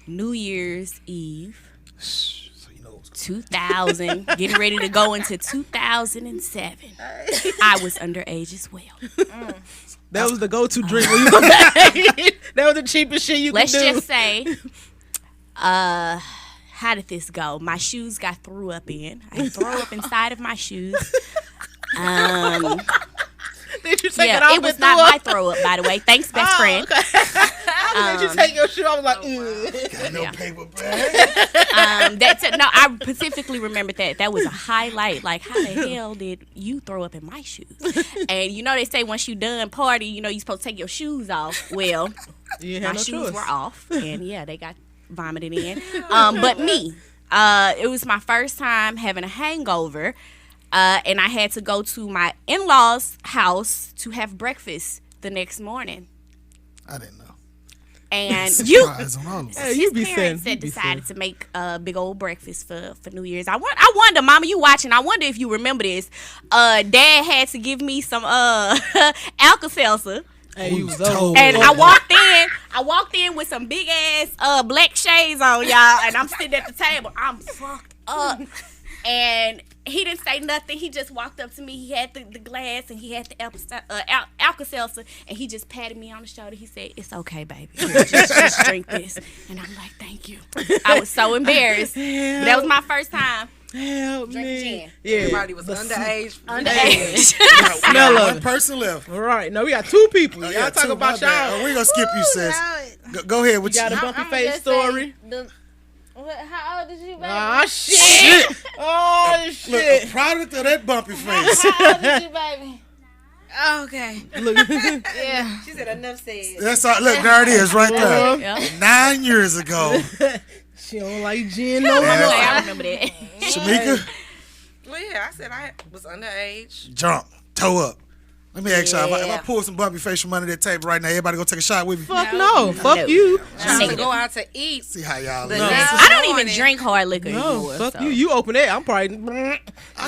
New Year's Eve, so you know, 2000, getting ready to go into 2007. I was underage as well. that was the go-to drink when you go back. That was the cheapest shit you Let's could do. just say, how did this go? My shoes got threw up in. I threw up inside of my shoes. Did you take Yeah, it off? it was and not throw my up? throw up, by the way. Thanks, best friend. Okay. Did you take your shoe? I was like, Got no Yeah. paper bag. No, I specifically remembered that. That was a highlight. Like, how the hell did you throw up in my shoes? And you know they say once you done party, you know you're supposed to take your shoes off. Well, you my had no shoes choice. were off, and yeah, they got vomited in. But me, it was my first time having a hangover, and I had to go to my in-laws' house to have breakfast the next morning. I didn't know. And you, Surprise on all of us. Hey, you be his parents saying, had decided to make a big old breakfast for New Year's. I wonder, Mama, you watching? I wonder if you remember this. Dad had to give me some Alka-Seltzer. Hey, you was told. old. And I walked in with some big ass black shades on, y'all, and I'm sitting at the table. I'm fucked up. And he didn't say nothing. He just walked up to me. He had the glass and he had the Alka-Seltzer, and he just patted me on the shoulder. He said, "It's okay, baby. Just drink this." And I'm like, "Thank you." I was so embarrassed. But that was my first time Help drinking me. gin. Yeah. Everybody was underage. Underage. Smell of One it. person left. All right. No, we got two people. Oh, Y'all yeah, talk two, about my bad. y'all. Oh, we gonna skip you, sis. Go ahead with You got a you. bumpy face story. How old is you, baby? Ah, shit. Oh, Look, shit. a product of that bumpy face. How old is you, baby? Okay. Look. Yeah. She said enough said. That's all. Look, there it is, right there. Yep. 9 years ago, She don't like gin no more. I remember that. Shamika, Well, yeah, I said I was underage. drunk, toe up. Let me ask y'all, if I Yeah. pull some bumpy face from under that table right now, everybody gonna take a shot with me? Fuck no. Fuck No. you. I used to go out to eat. See how y'all The live. next I don't even morning- drink hard liquor No, anymore. fuck so. you. You open that. I'm probably. I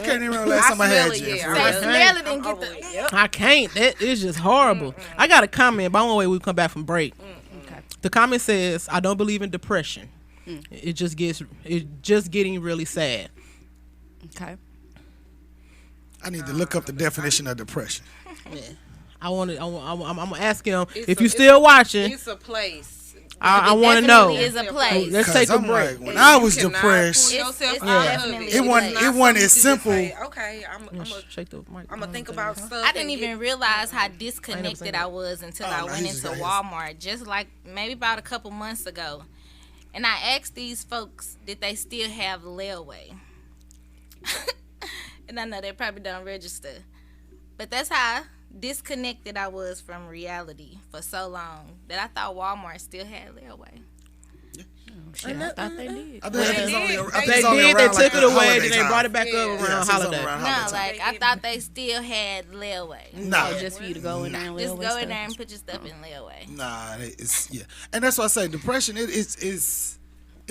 can't even remember last time I smell had it, you. yeah. for I real. really- Smell it and I'm get over the. it. Yep. I can't. That is just horrible. I got a comment, but I want to wait. We come back from break. Okay. The comment says, "I don't believe in depression. It's just getting really sad." Okay. I need to look up the definition of depression. I'm gonna ask him It's if a- you still watching. It's a place. I want to know. Definitely is a place. Let's 'Cause take a I'm break. like, when I You was cannot depressed, pull yourself It's out of definitely it. a it wasn't place. it wasn't as simple. Okay, I'm Shake the mic. gonna think about stuff. I didn't and even get- realize how seen disconnected that. I was until Oh, I no, went he's into just- Walmart, just like maybe about a couple months ago. And I asked these folks, did they still have layaway? And I know they probably don't register. But that's how disconnected I was from reality for so long that I thought Walmart still had layaway. Shit, I thought they did. I think it's only, I think They it's only did. They around, took like, it the away. holiday Then they time. brought it back up Yeah. around Yeah, so it's only holiday. around No, holiday time. like I thought they still had layaway. Nah, Just for you to go in there and Just live go with in there stuff. and put your stuff in layaway. nah, it's yeah, and that's why I say depression.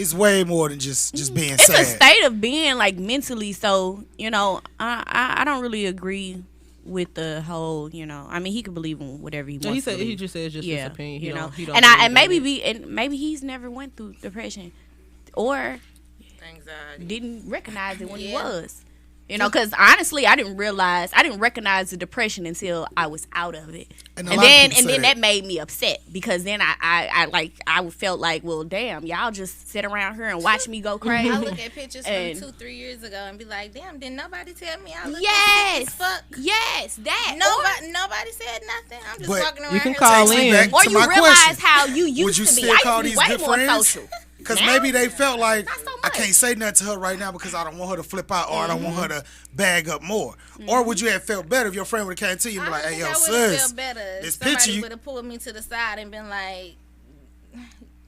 It's way more than just being It's sad. a state of being, like, mentally. So, you know, I don't really agree with the whole, you know. I mean, he could believe in whatever he wants. He to said he believe. just said it's just his opinion. He you don't, know. he don't And believe in it. maybe he's never went through depression, or Anxiety. didn't recognize it when he Yeah. was. You know, because honestly, I didn't recognize the depression until I was out of it, And a and lot of then people say that made me upset because then I felt like, well, damn, y'all just sit around here and watch me go crazy. I look at pictures from And- 2-3 years ago and be like, damn, didn't nobody tell me I look Yes, as fuck? yes, that. Nobody said nothing. I'm just But walking around you can here call Takes me in. back Or to you my realize question. how you used Would you to be. still I call used these to be way good more friends? social. Because Now, maybe they felt like not so I much. can't say nothing to her right now because I don't want her to flip out or I don't want her to bag up more. Or would you have felt better if your friend would have came to you and be like, I hey, think yo, I would have sis, felt better if this picture somebody you- would have pulled me to the side and been like,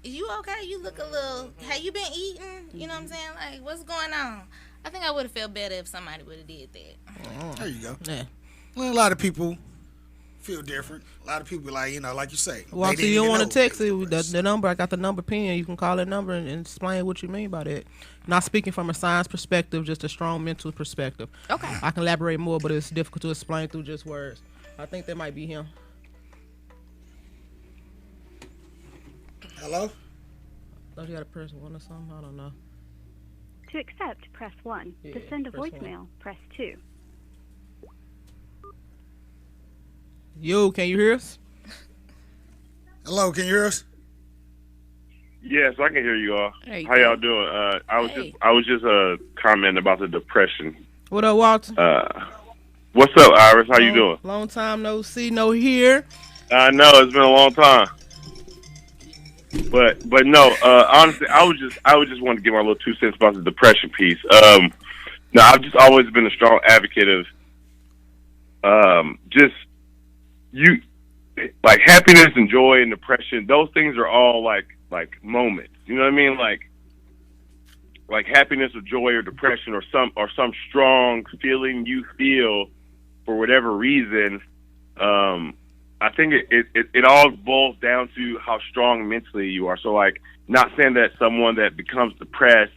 you okay? You look a little, have you been eating? You know what I'm saying? Like, what's going on? I think I would have felt better if somebody would have did that. there you go. Yeah. Well, a lot of people feel different. A lot of people like, you know, like you say. Well, they if didn't you don't even want know to text they it, was depressed. the number, I got the number pinned. You can call that number and explain what you mean by that. Not speaking from a science perspective, just a strong mental perspective. Okay. I can elaborate more, but it's difficult to explain through just words. I think that might be him. Hello? Thought you got a person one or something. I don't know. To accept, press 1. Yeah, to send a press voicemail, press 2. Yo, can you hear us? Hello, can you hear us? Yes, I can hear you all. There you How go. y'all doing? I was just commenting about the depression. What up, Walter? What's up, Iris? How you doing? Long time no see, no hear. I know it's been a long time, but no. Honestly, I would just want to give my little 2 cents about the depression piece. No, I've just always been a strong advocate of just you like happiness and joy and depression. Those things are all like moments. You know what I mean? Like happiness or joy or depression or some strong feeling you feel for whatever reason. I think it all boils down to how strong mentally you are. So like, not saying that someone that becomes depressed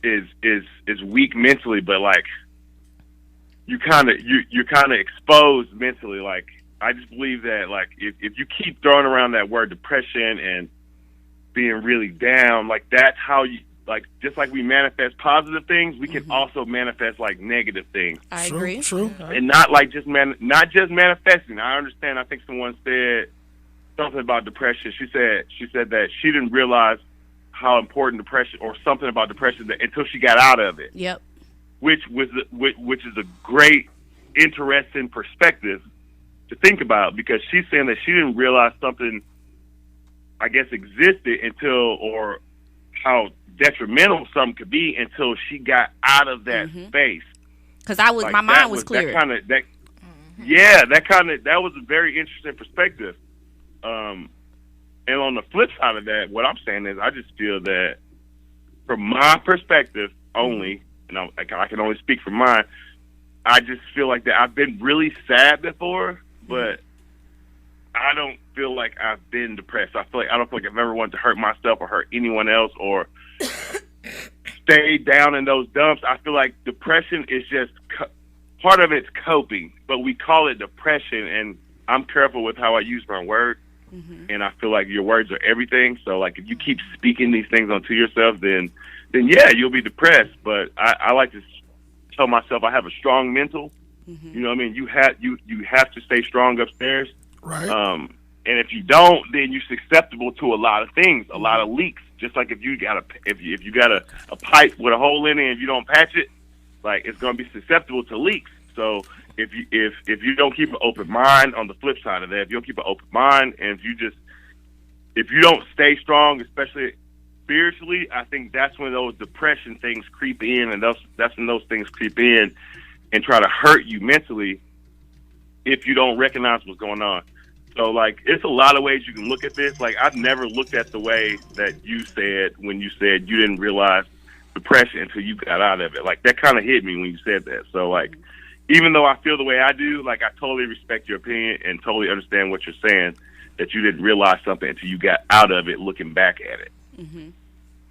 is weak mentally, but like you're kind of exposed mentally. Like I just believe that like if you keep throwing around that word depression and being really down, like that's how you. Like, just like we manifest positive things, we can also manifest, like, negative things. I agree. True. And not, like, not just manifesting. I understand. I think someone said something about depression. She said that she didn't realize how important depression, or something about depression, until she got out of it. Yep. Which is a great, interesting perspective to think about, because she's saying that she didn't realize something, I guess, existed until, or how detrimental something could be until she got out of that space. Because my mind was clear. That was a very interesting perspective. And on the flip side of that, what I'm saying is, I just feel that, from my perspective only, and I can only speak for mine, I just feel like that I've been really sad before, but I don't feel like I've been depressed. I don't feel like I've ever wanted to hurt myself or hurt anyone else or stay down in those dumps. I feel like depression is just part of it's coping, but we call it depression, and I'm careful with how I use my words, and I feel like your words are everything. So like if you keep speaking these things onto yourself, then yeah, you'll be depressed. But I like to tell myself I have a strong mental. You know what I mean? You have to stay strong upstairs. Right. And if you don't, then you're susceptible to a lot of things, a lot of leaks. Just like if you got a pipe with a hole in it, and if you don't patch it, like it's going to be susceptible to leaks. So if you don't keep an open mind, on the flip side of that, if you don't keep an open mind, and if you don't stay strong, especially spiritually, I think that's when those depression things creep in, and that's when those things creep in and try to hurt you mentally if you don't recognize what's going on. So, like, it's a lot of ways you can look at this. Like, I've never looked at the way that you said when you said you didn't realize depression until you got out of it. Like, that kind of hit me when you said that. So, like, even though I feel the way I do, like, I totally respect your opinion and totally understand what you're saying, that you didn't realize something until you got out of it looking back at it.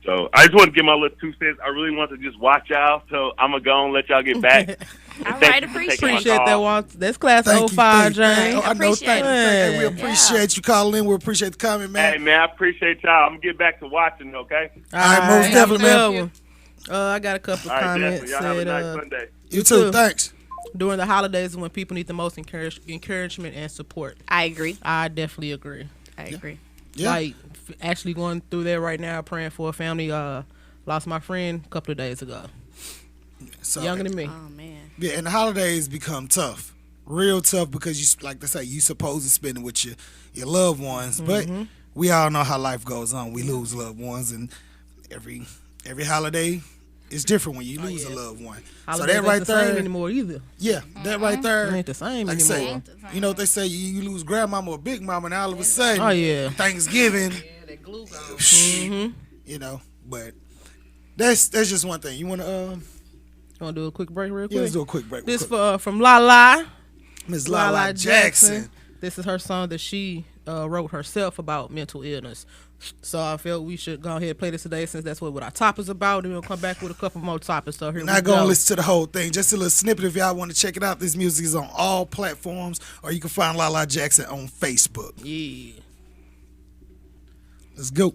So I just want to give my little 2 cents. I really want to just watch y'all, so I'm going to go and let y'all get back. All right, appreciate that, Walt. That's class Thank 05, you. Jane. I know. Appreciate it. Hey, we appreciate you calling in. We appreciate the comment, man. Hey, man, I appreciate y'all. I'm going to get back to watching, okay? All right, most definitely, man. I got a couple of All right, comments. y'all have a nice Sunday. You too. Thanks. During the holidays is when people need the most encouragement and support. I agree. I definitely agree. I agree. Yeah. Like, actually going through that right now, praying for a family. Lost my friend a couple of days ago. So, Younger than me. Oh man. Yeah, and the holidays become tough, real tough, because you, like they say, you supposed to spend it with your loved ones, but we all know how life goes on. We lose loved ones, and every holiday is different when you lose a loved one. Holidays so that ain't right the there, same anymore either. yeah, that right there, It ain't the same like I anymore. say, you know what they say, you lose grandmama or big mama, and all of a sudden, Oh yeah. Thanksgiving, that glue gone. you know, but that's just one thing. You want to You want to do a quick break real quick? yeah, let's do a quick break. This from Lala. Miss Lala Jackson. This is her song that she wrote herself about mental illness. So I felt we should go ahead and play this today, since that's what our topic's about. And we'll come back with a couple more topics. So here Not we gonna go. listen to the whole thing. Just a little snippet if y'all want to check it out. This music is on all platforms, or you can find Lala Jackson on Facebook. Yeah. Let's go.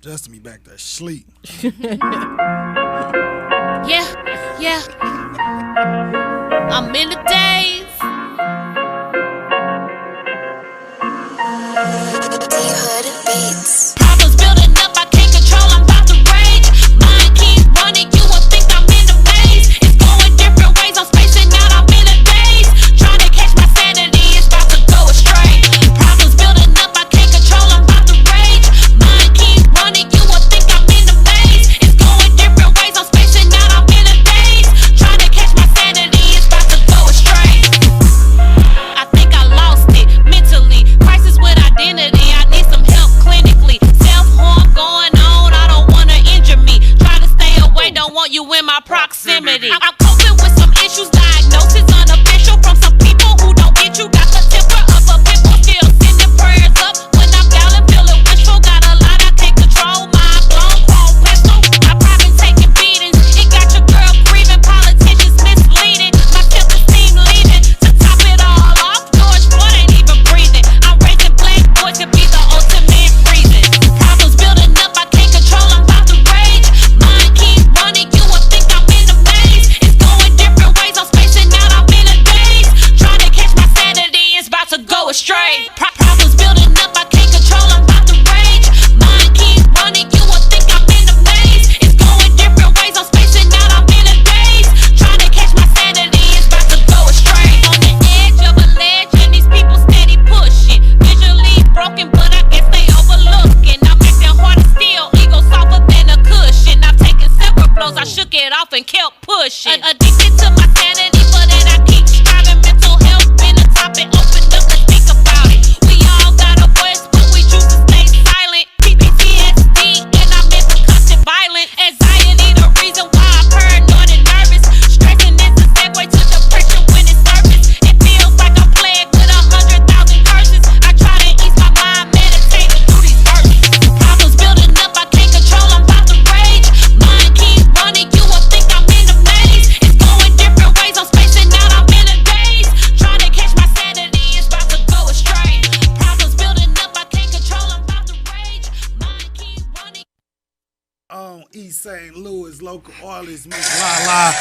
Justin, me back there sleep. Yeah. I'm in the daze. Problems building up, I can't control, I'm about to rage. Mind keep running, you will think I'm in the maze. It's East St. Louis local artist, Miss Lala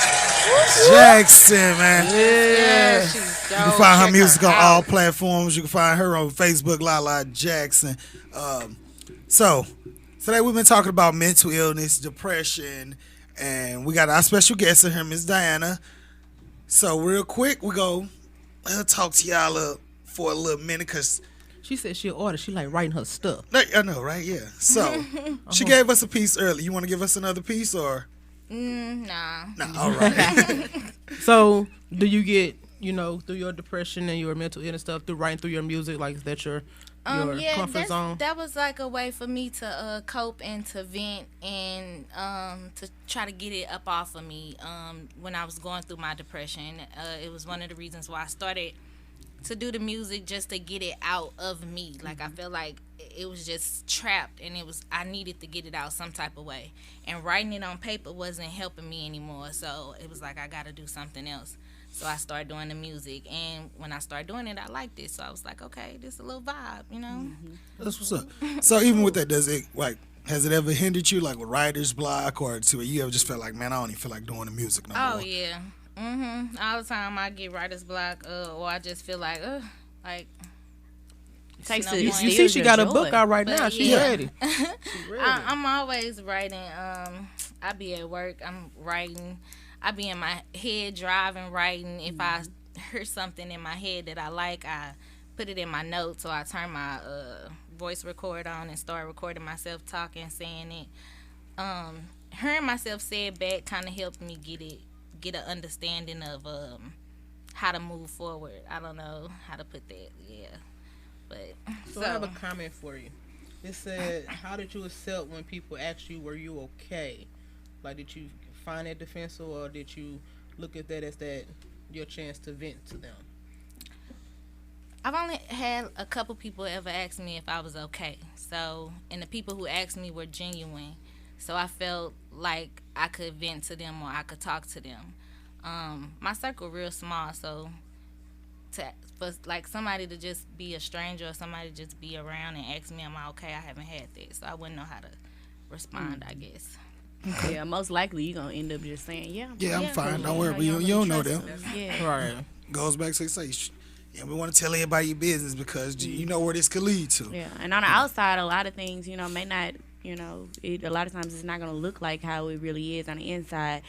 Jackson, man. Yeah. You can find her music on all platforms. You can find her on Facebook, Lala Jackson. So today we've been talking about mental illness, depression, and we got our special guest in here, Miss Diana. So real quick, we go talk to y'all for a little minute because She said she'll order. She like writing her stuff. I know, right? Yeah. So she gave us a piece early. You want to give us another piece or? Nah. No. All right. So, do you get, through your depression and your mental illness stuff, through writing through your music, like is that your comfort zone? That was like a way for me to cope and to vent and to try to get it up off of me when I was going through my depression. It was one of the reasons why I started to do the music, just to get it out of me. Like I feel like it was just trapped and I needed to get it out some type of way. And writing it on paper wasn't helping me anymore. So it was like I gotta do something else. So I started doing the music, and when I started doing it, I liked it. So I was like, okay, this is a little vibe, That's what's up. So even with that, has it ever hindered you, like with writer's block, or to where you ever just felt like, man, I don't even feel like doing the music no more? Oh yeah. All the time I get writer's block, or I just feel like, Takes no it. point. You see, she got a book out right But now. She's yeah. ready. I'm always writing. I be at work, I'm writing. I be in my head driving, writing. If I hear something in my head that I like, I put it in my notes, or I turn my voice record on and start recording myself talking, saying it. Hearing myself say it back kind of helped me get an understanding of how to move forward. I don't know how to put that, but So I have a comment for you. It said, how did you accept when people asked you, were you okay? Like, did you find that defensive, or did you look at that as your chance to vent to them? I've only had a couple people ever ask me if I was okay. So, and the people who asked me were genuine. So I felt like I could vent to them or I could talk to them. My circle real small, so for like somebody to just be a stranger or somebody to just be around and ask me, am I okay? I haven't had that, so I wouldn't know how to respond, I guess. Yeah, most likely you're gonna end up just saying, Yeah, I'm fine. Don't worry. You don't know them. Yeah. Right. Goes back to say, we want to tell everybody your business because you know where this could lead to. Yeah, and on the outside, a lot of things, may not, a lot of times it's not going to look like how it really is on the inside.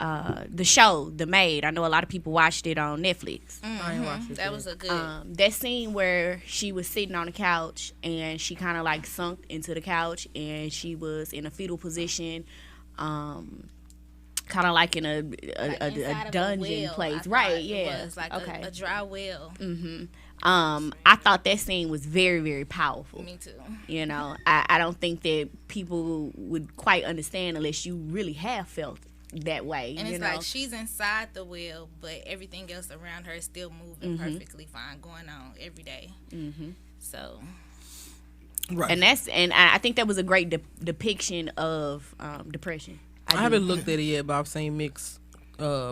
The show, The Maid, I know a lot of people watched it on Netflix. I ain't watched it. That was a good. That scene where she was sitting on the couch and she kind of like sunk into the couch and she was in a fetal position, kind of like in a dungeon place, right? Yeah, it was like okay. a dry well. I thought that scene was very, very powerful. Me too. I don't think that people would quite understand unless you really have felt that way. And it's like she's inside the well, but everything else around her is still moving perfectly fine, going on every day. So, Right. and I think that was a great depiction of depression. I haven't looked at it yet, but I've seen mixed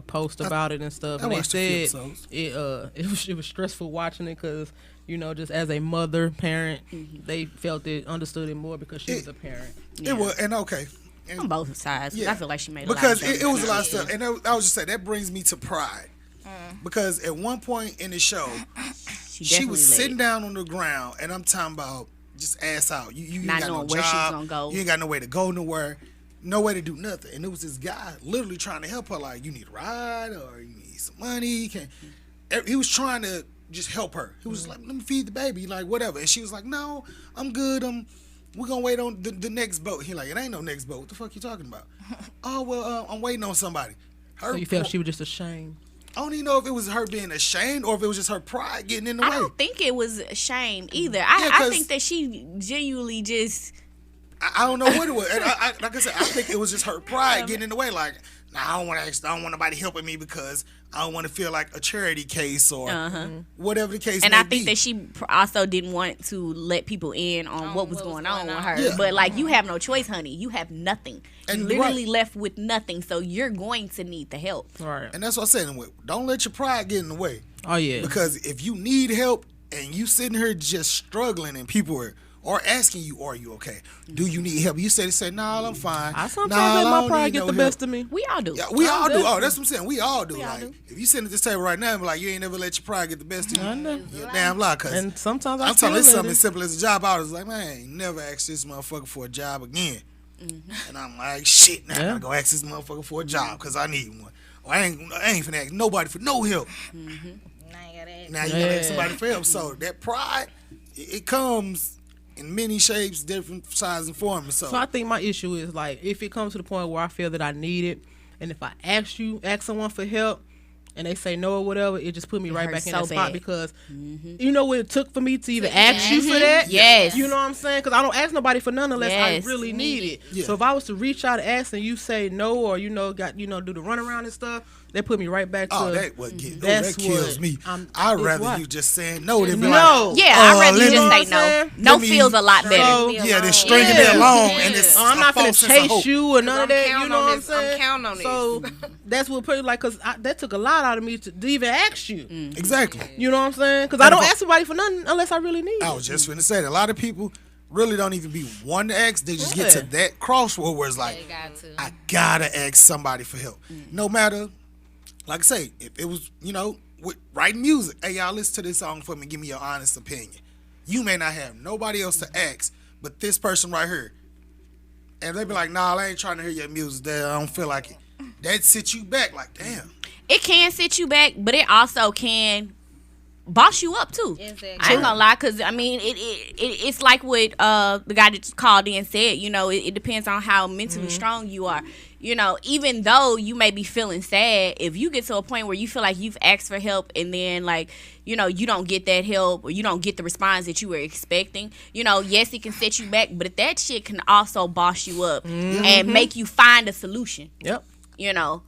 posts about it and stuff. And they said it was stressful watching it because, just as a mother, parent, they felt it, understood it more because she was a parent. It was, and okay. And on both sides. Yeah. I feel like she made a because lot of it was a lot of stuff. And I was just saying, that brings me to pride. Because at one point in the show, she was sitting down on the ground, and I'm talking about just ass out. You ain't got no where job. she was gonna go. You ain't got no way to go nowhere. No way to do nothing. And it was this guy literally trying to help her, like, you need a ride or you need some money. He was trying to just help her. He was like, let me feed the baby, like, whatever. And she was like, no, I'm good. We're going to wait on the next boat. He like, it ain't no next boat. What the fuck you talking about? Oh, well, I'm waiting on somebody. So you felt she was just ashamed? I don't even know if it was her being ashamed or if it was just her pride getting in the way. I don't think it was shame either. I think that she genuinely just... I don't know what it was. And like I said, I think it was just her pride getting in the way. Like, I don't want nobody helping me because I don't want to feel like a charity case or whatever the case may be. And I think that she also didn't want to let people in on what was going on with her. Yeah. But, like, you have no choice, honey. You have nothing. And you literally left with nothing, so you're going to need the help. Right. And that's what I'm saying. Don't let your pride get in the way. Oh, yeah. Because if you need help and you sitting here just struggling and people are, or asking you, are you okay? Do you need help? You say, nah, I'm fine. I sometimes nah, let my don't pride need get no the help. best of me. We all do. Yeah, we all do. Oh, that's what I'm saying. We all do. We all Like, do. if you sitting at this table right now and be like, you ain't never let your pride get the best of you, I know. you're a damn lie. Cause And sometimes I'm I telling you, still something let as it. simple as a job. I was like, man, I ain't never asked this motherfucker for a job again. And I'm like, shit, now I Yeah. gotta go ask this motherfucker for a job because I need one. Or I ain't finna ask nobody for no help. Now you gotta ask. Now you gotta ask somebody for help. So that pride, it comes in many shapes, different sizes and forms. So So I think my issue is like if it comes to the point where I feel that I need it, and if I ask someone for help, and they say no or whatever, it just put me right hurts back in so that spot bad. because you know what it took for me to even ask you for that. Yes. You know what I'm saying? Because I don't ask nobody for none unless Yes. I really need it. Yeah. So if I was to reach out and ask and you say no or do the runaround and stuff, that put me right back to that would get that's that kills what me. I'm- I'd it's rather why. you just saying no than be No. like, Yeah, I'd rather let you me- just say no. Let No me- feels a lot better. So- yeah, they're stringing Yeah. me along, Yeah. and it's I'm a not gonna false sense of chase hope. you or none of I'm that. You counting know on what I'm this. I'm saying? counting on this. So that's what put like, cause that took a lot out of me to even ask you. Exactly. You know what I'm saying? Because I don't ask somebody for nothing unless I really need I it. was just finna say that a lot of people really don't even be one to ask. They just get to Yeah. that crossroad where it's like, They got to. I gotta ask somebody for help. No matter, like I say, if it was, with writing music, hey, y'all listen to this song for me, give me your honest opinion. You may not have nobody else to ask, but this person right here. And they be like, nah, I ain't trying to hear your music there. I don't feel like it. That sits you back like, damn. It can sit you back, but it also can boss you up too. Exactly. I ain't gonna lie, cause I mean it's like what the guy that just called in said. It depends on how mentally strong you are. Even though you may be feeling sad, if you get to a point where you feel like you've asked for help and then you don't get that help or you don't get the response that you were expecting, yes, it can set you back, but that shit can also boss you up and make you find a solution. Yep. And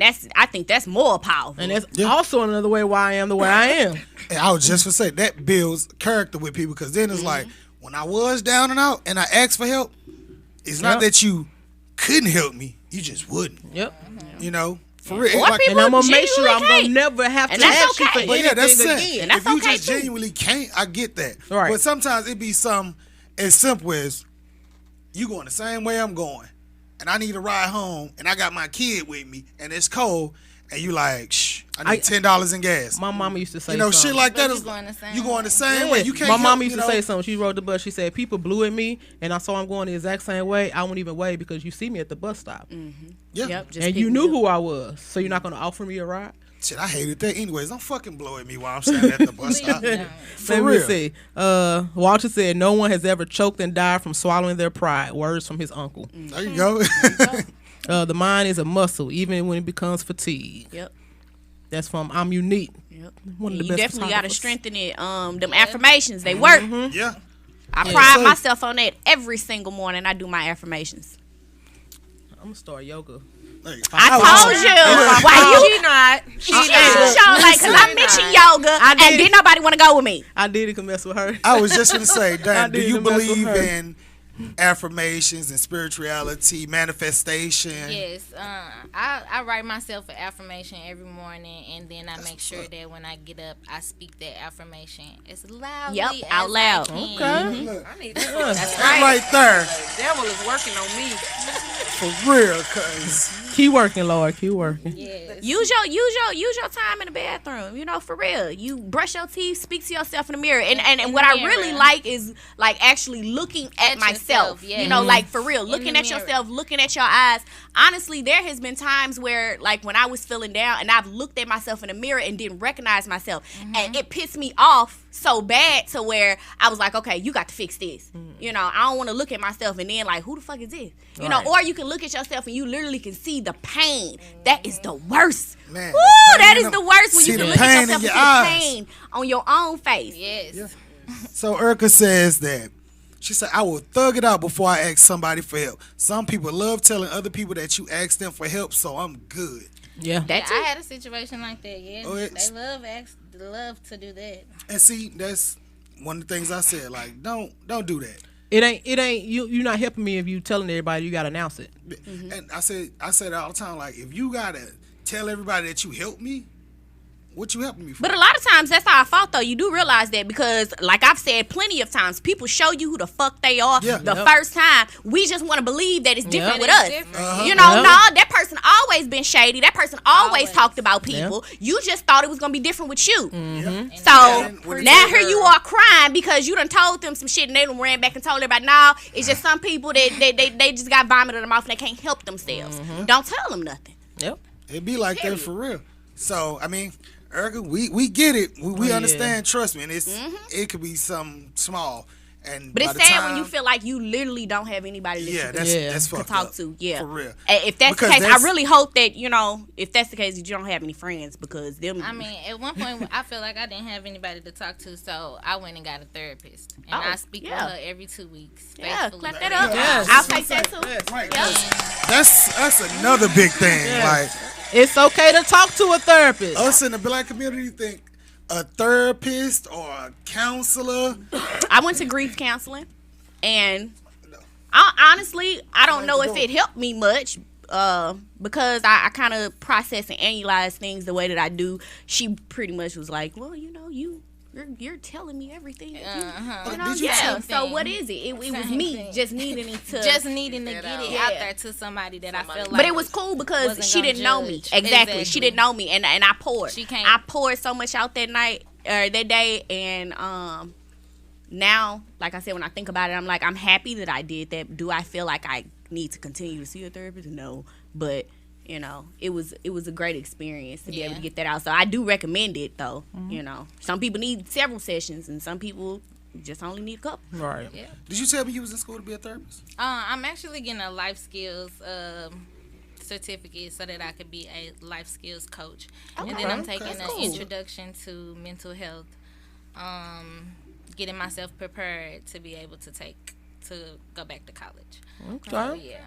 that's, I think that's more powerful. And that's also another way why I am the way I am. And I was just gonna say that builds character with people because then it's like when I was down and out and I asked for help, it's not Yep. that you couldn't help me, you just wouldn't. Yep. For real. Or Like, people And I'm gonna make sure I'm genuinely gonna never have And to that's ask you for okay. but yeah, that's anything it. again. And that's If you okay, just too. genuinely can't, I get that. Right. But sometimes it be some as simple as you going the same way I'm going, and I need a ride home, and I got my kid with me, and it's cold, and you like, shh, I need $10 in gas. My mama used to say shit something. like that But is you going the same you going the way. same way. You can't. My help, mama used to you say know? something. She rode the bus. She said, people blew at me, and I saw I'm going the exact same way. I won't even wait because you see me at the bus stop. Yeah. Yep, just And pick you me knew up. who I was. So you're not going to offer me a ride? Shit, I hated that. Anyways, don't fucking blow at me while I'm standing at the bus stop. For Let real. me see. Walter said, no one has ever choked and died from swallowing their pride. Words from his uncle. There you go. The mind is a muscle, even when it becomes fatigue. Yep. That's from I'm Unique. Yep. One of the You best definitely got to photographers. strengthen it. Them affirmations, they work. Yeah. I pride So- myself on that every single morning. I do my affirmations. I'm going to start yoga. Hey, I told you. Why you? She not. She She not. showed like, cause I mentioned yoga, and did. didn't nobody want to go with me. I did can mess with her. I was just gonna say, Dan, do did you mess with believe her. in affirmations and spirituality, manifestation? Yes, I write myself an affirmation every morning, and then I make sure that when I get up, I speak that affirmation as loudly Yep, as out loud. I can. Okay. I need to. That's Right there, The devil is working on me. for real, cause Keep working, Lord. Keep working. Yes. Use your time in the bathroom. For real. You brush your teeth, speak to yourself in the mirror, and In what the I really mirror. like is like actually looking at At myself. yourself, yes. Like for real, looking the at mirror. yourself, looking at your eyes. Honestly, there has been times where like when I was feeling down and I've looked at myself in the mirror and didn't recognize myself, and it pissed me off so bad to where I was like, okay, you got to fix this. I don't want to look at myself and then like, who the fuck is this? Right. Or you can look at yourself and you literally can see the pain. That is the worst. Man, Woo, the pain that in is them- the worst when see you can the look at pain yourself in and your see eyes. the pain on your own face. Yes. So Erica says that she said, I will thug it out before I ask somebody for help. Some people love telling other people that you ask them for help, so I'm good. Yeah. That I too. had a situation like that. Yeah, Oh, it's- they love to do that. And see, that's one of the things I said. Like, don't do that. It ain't you're not helping me if you telling everybody you gotta announce it. And I said all the time, like, if you gotta tell everybody that you helped me, What you helping me for? But a lot of times that's our fault though. You do realize that because, like I've said plenty of times, people show you who the fuck they are the first time. We just want to believe that it's different with us. You know, nah, that person always been shady. That person always talked about people. You just thought it was gonna be different with you. So now here you are crying because you done told them some shit and they done ran back and told everybody, nah, it's just some people that they just got vomit in their mouth and they can't help themselves. Don't tell them nothing. Yep. It be like that for real. So I mean, Erica, we get it. We understand. Trust me, and it could be something small. But it's sad when you feel like you literally don't have anybody that that's to talk to. Yeah, for real. If that's the case, I really hope that if that's the case, that you don't have any friends because them. I mean, at one point, I feel like I didn't have anybody to talk to, so I went and got a therapist, and I speak with her every 2 weeks. Yeah, clap that up. Yes. I'll take that too. Right. That's another big thing. Like, it's okay to talk to a therapist. Us in the black community think a therapist or a counselor. I went to grief counseling, and honestly, I don't know if it helped me much because I kind of process and analyze things the way that I do. She pretty much was like, well, you're telling me everything. So what is it? It was me just needing to get it out there to somebody that I feel like. But it was cool because she didn't know me. Exactly. She didn't know me, and I poured. I poured so much out that night or that day, and now, like I said, when I think about it, I'm like, I'm happy that I did that. Do I feel like I need to continue to see a therapist? No, but. It was a great experience to be able to get that out. So I do recommend it, though. Some people need several sessions, and some people just only need a couple. Right. Yeah. Did you tell me you was in school to be a therapist? I'm actually getting a life skills certificate so that I could be a life skills coach. Okay. And then I'm taking an introduction to mental health, getting myself prepared to be able to go back to college. Okay.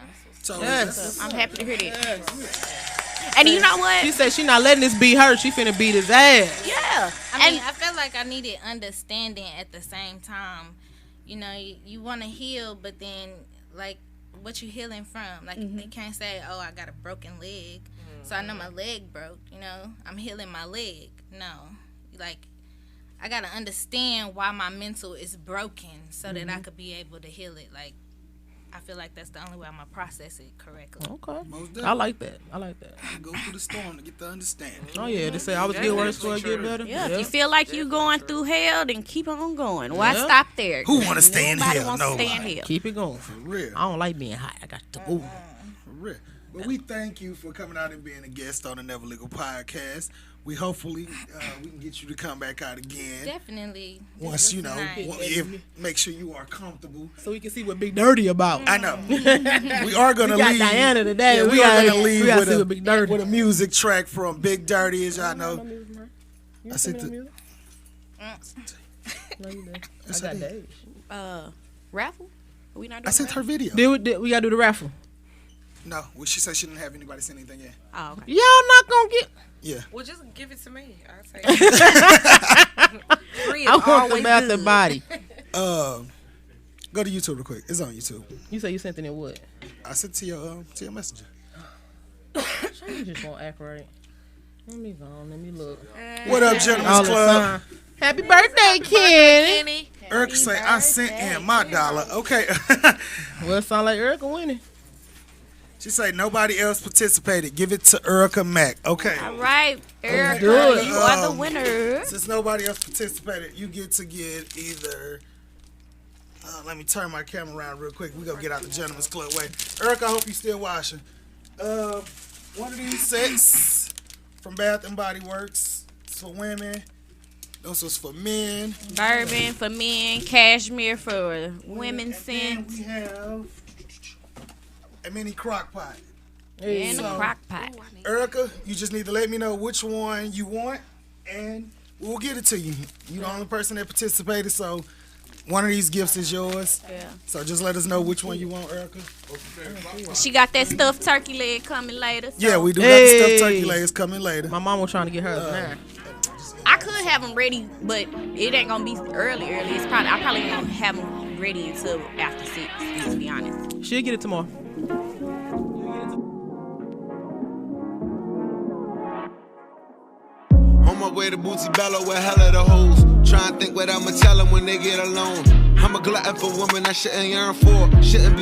So, I'm happy to hear that. And you know what? She said she not letting this be her. She finna beat his ass. Yeah. I mean, I feel like I needed understanding at the same time. You want to heal, but then, like, what you healing from? Like, they can't say, oh, I got a broken leg, so I know my leg broke. I'm healing my leg. No. Like, I got to understand why my mental is broken so that I could be able to heal it. Like, I feel like that's the only way I'm going to process it correctly. Okay. I like that. Go through the storm to get the understanding. Oh, yeah. They say I was get worse before I get better. Yeah, if you feel like you going through hell, then keep on going. Why stop there? Who want to stay in hell? Nobody. Keep it going. For real. I don't like being hot. I got to move. For real. But we thank you for coming out and being a guest on the Never Legal Podcast. We hopefully we can get you to come back out again. Definitely. Once make sure you are comfortable, so we can see what Big Dirty about. I know. We are gonna leave. Diana today. Yeah, we are gonna leave with a music track from Big Dirty, as y'all know. I said the. I got Dave. Raffle? Are we not doing I sent her video. We gotta do the raffle. No, she said she didn't have anybody send anything yet. Oh, okay. Y'all not gonna get. Yeah. Well, just give it to me. I'll take it. I want the bath and body. Go to YouTube real quick. It's on YouTube. You say you sent it in what? I sent to your messenger. You just won't act right. Let me look. What up, Gentlemen's Club? Happy birthday, Kenny. Erica say I sent in my dollar. Okay. Well, it sound like Erica winning. She say nobody else participated. Give it to Erica Mack. Okay. All right, Erica, you are the winner. Since nobody else participated, you get to get either. Let me turn my camera around real quick. We gonna get out the Gentlemen's Club way. Erica, I hope you still washing. One of these sets from Bath and Body Works. It's for women. Those was for men. Bourbon for men. Cashmere for women's scents. We have a mini crock pot. And a crock pot. Erica, you just need to let me know which one you want, and we'll get it to you. You're the only person that participated, so one of these gifts is yours. Yeah. So just let us know which one you want, Erica. She got that stuffed turkey leg coming later. So. Yeah, we do got the stuffed turkey legs coming later. My mom was trying to get hers now. I could have them ready, but it ain't gonna be early. It's I probably won't have them ready until after 6. To be honest. She'll get it tomorrow. my way to Bootsy Bello with hella the hoes. Try and think what I'ma tell them when they get alone. I'm a glutton for women I shouldn't yearn for. Shouldn't be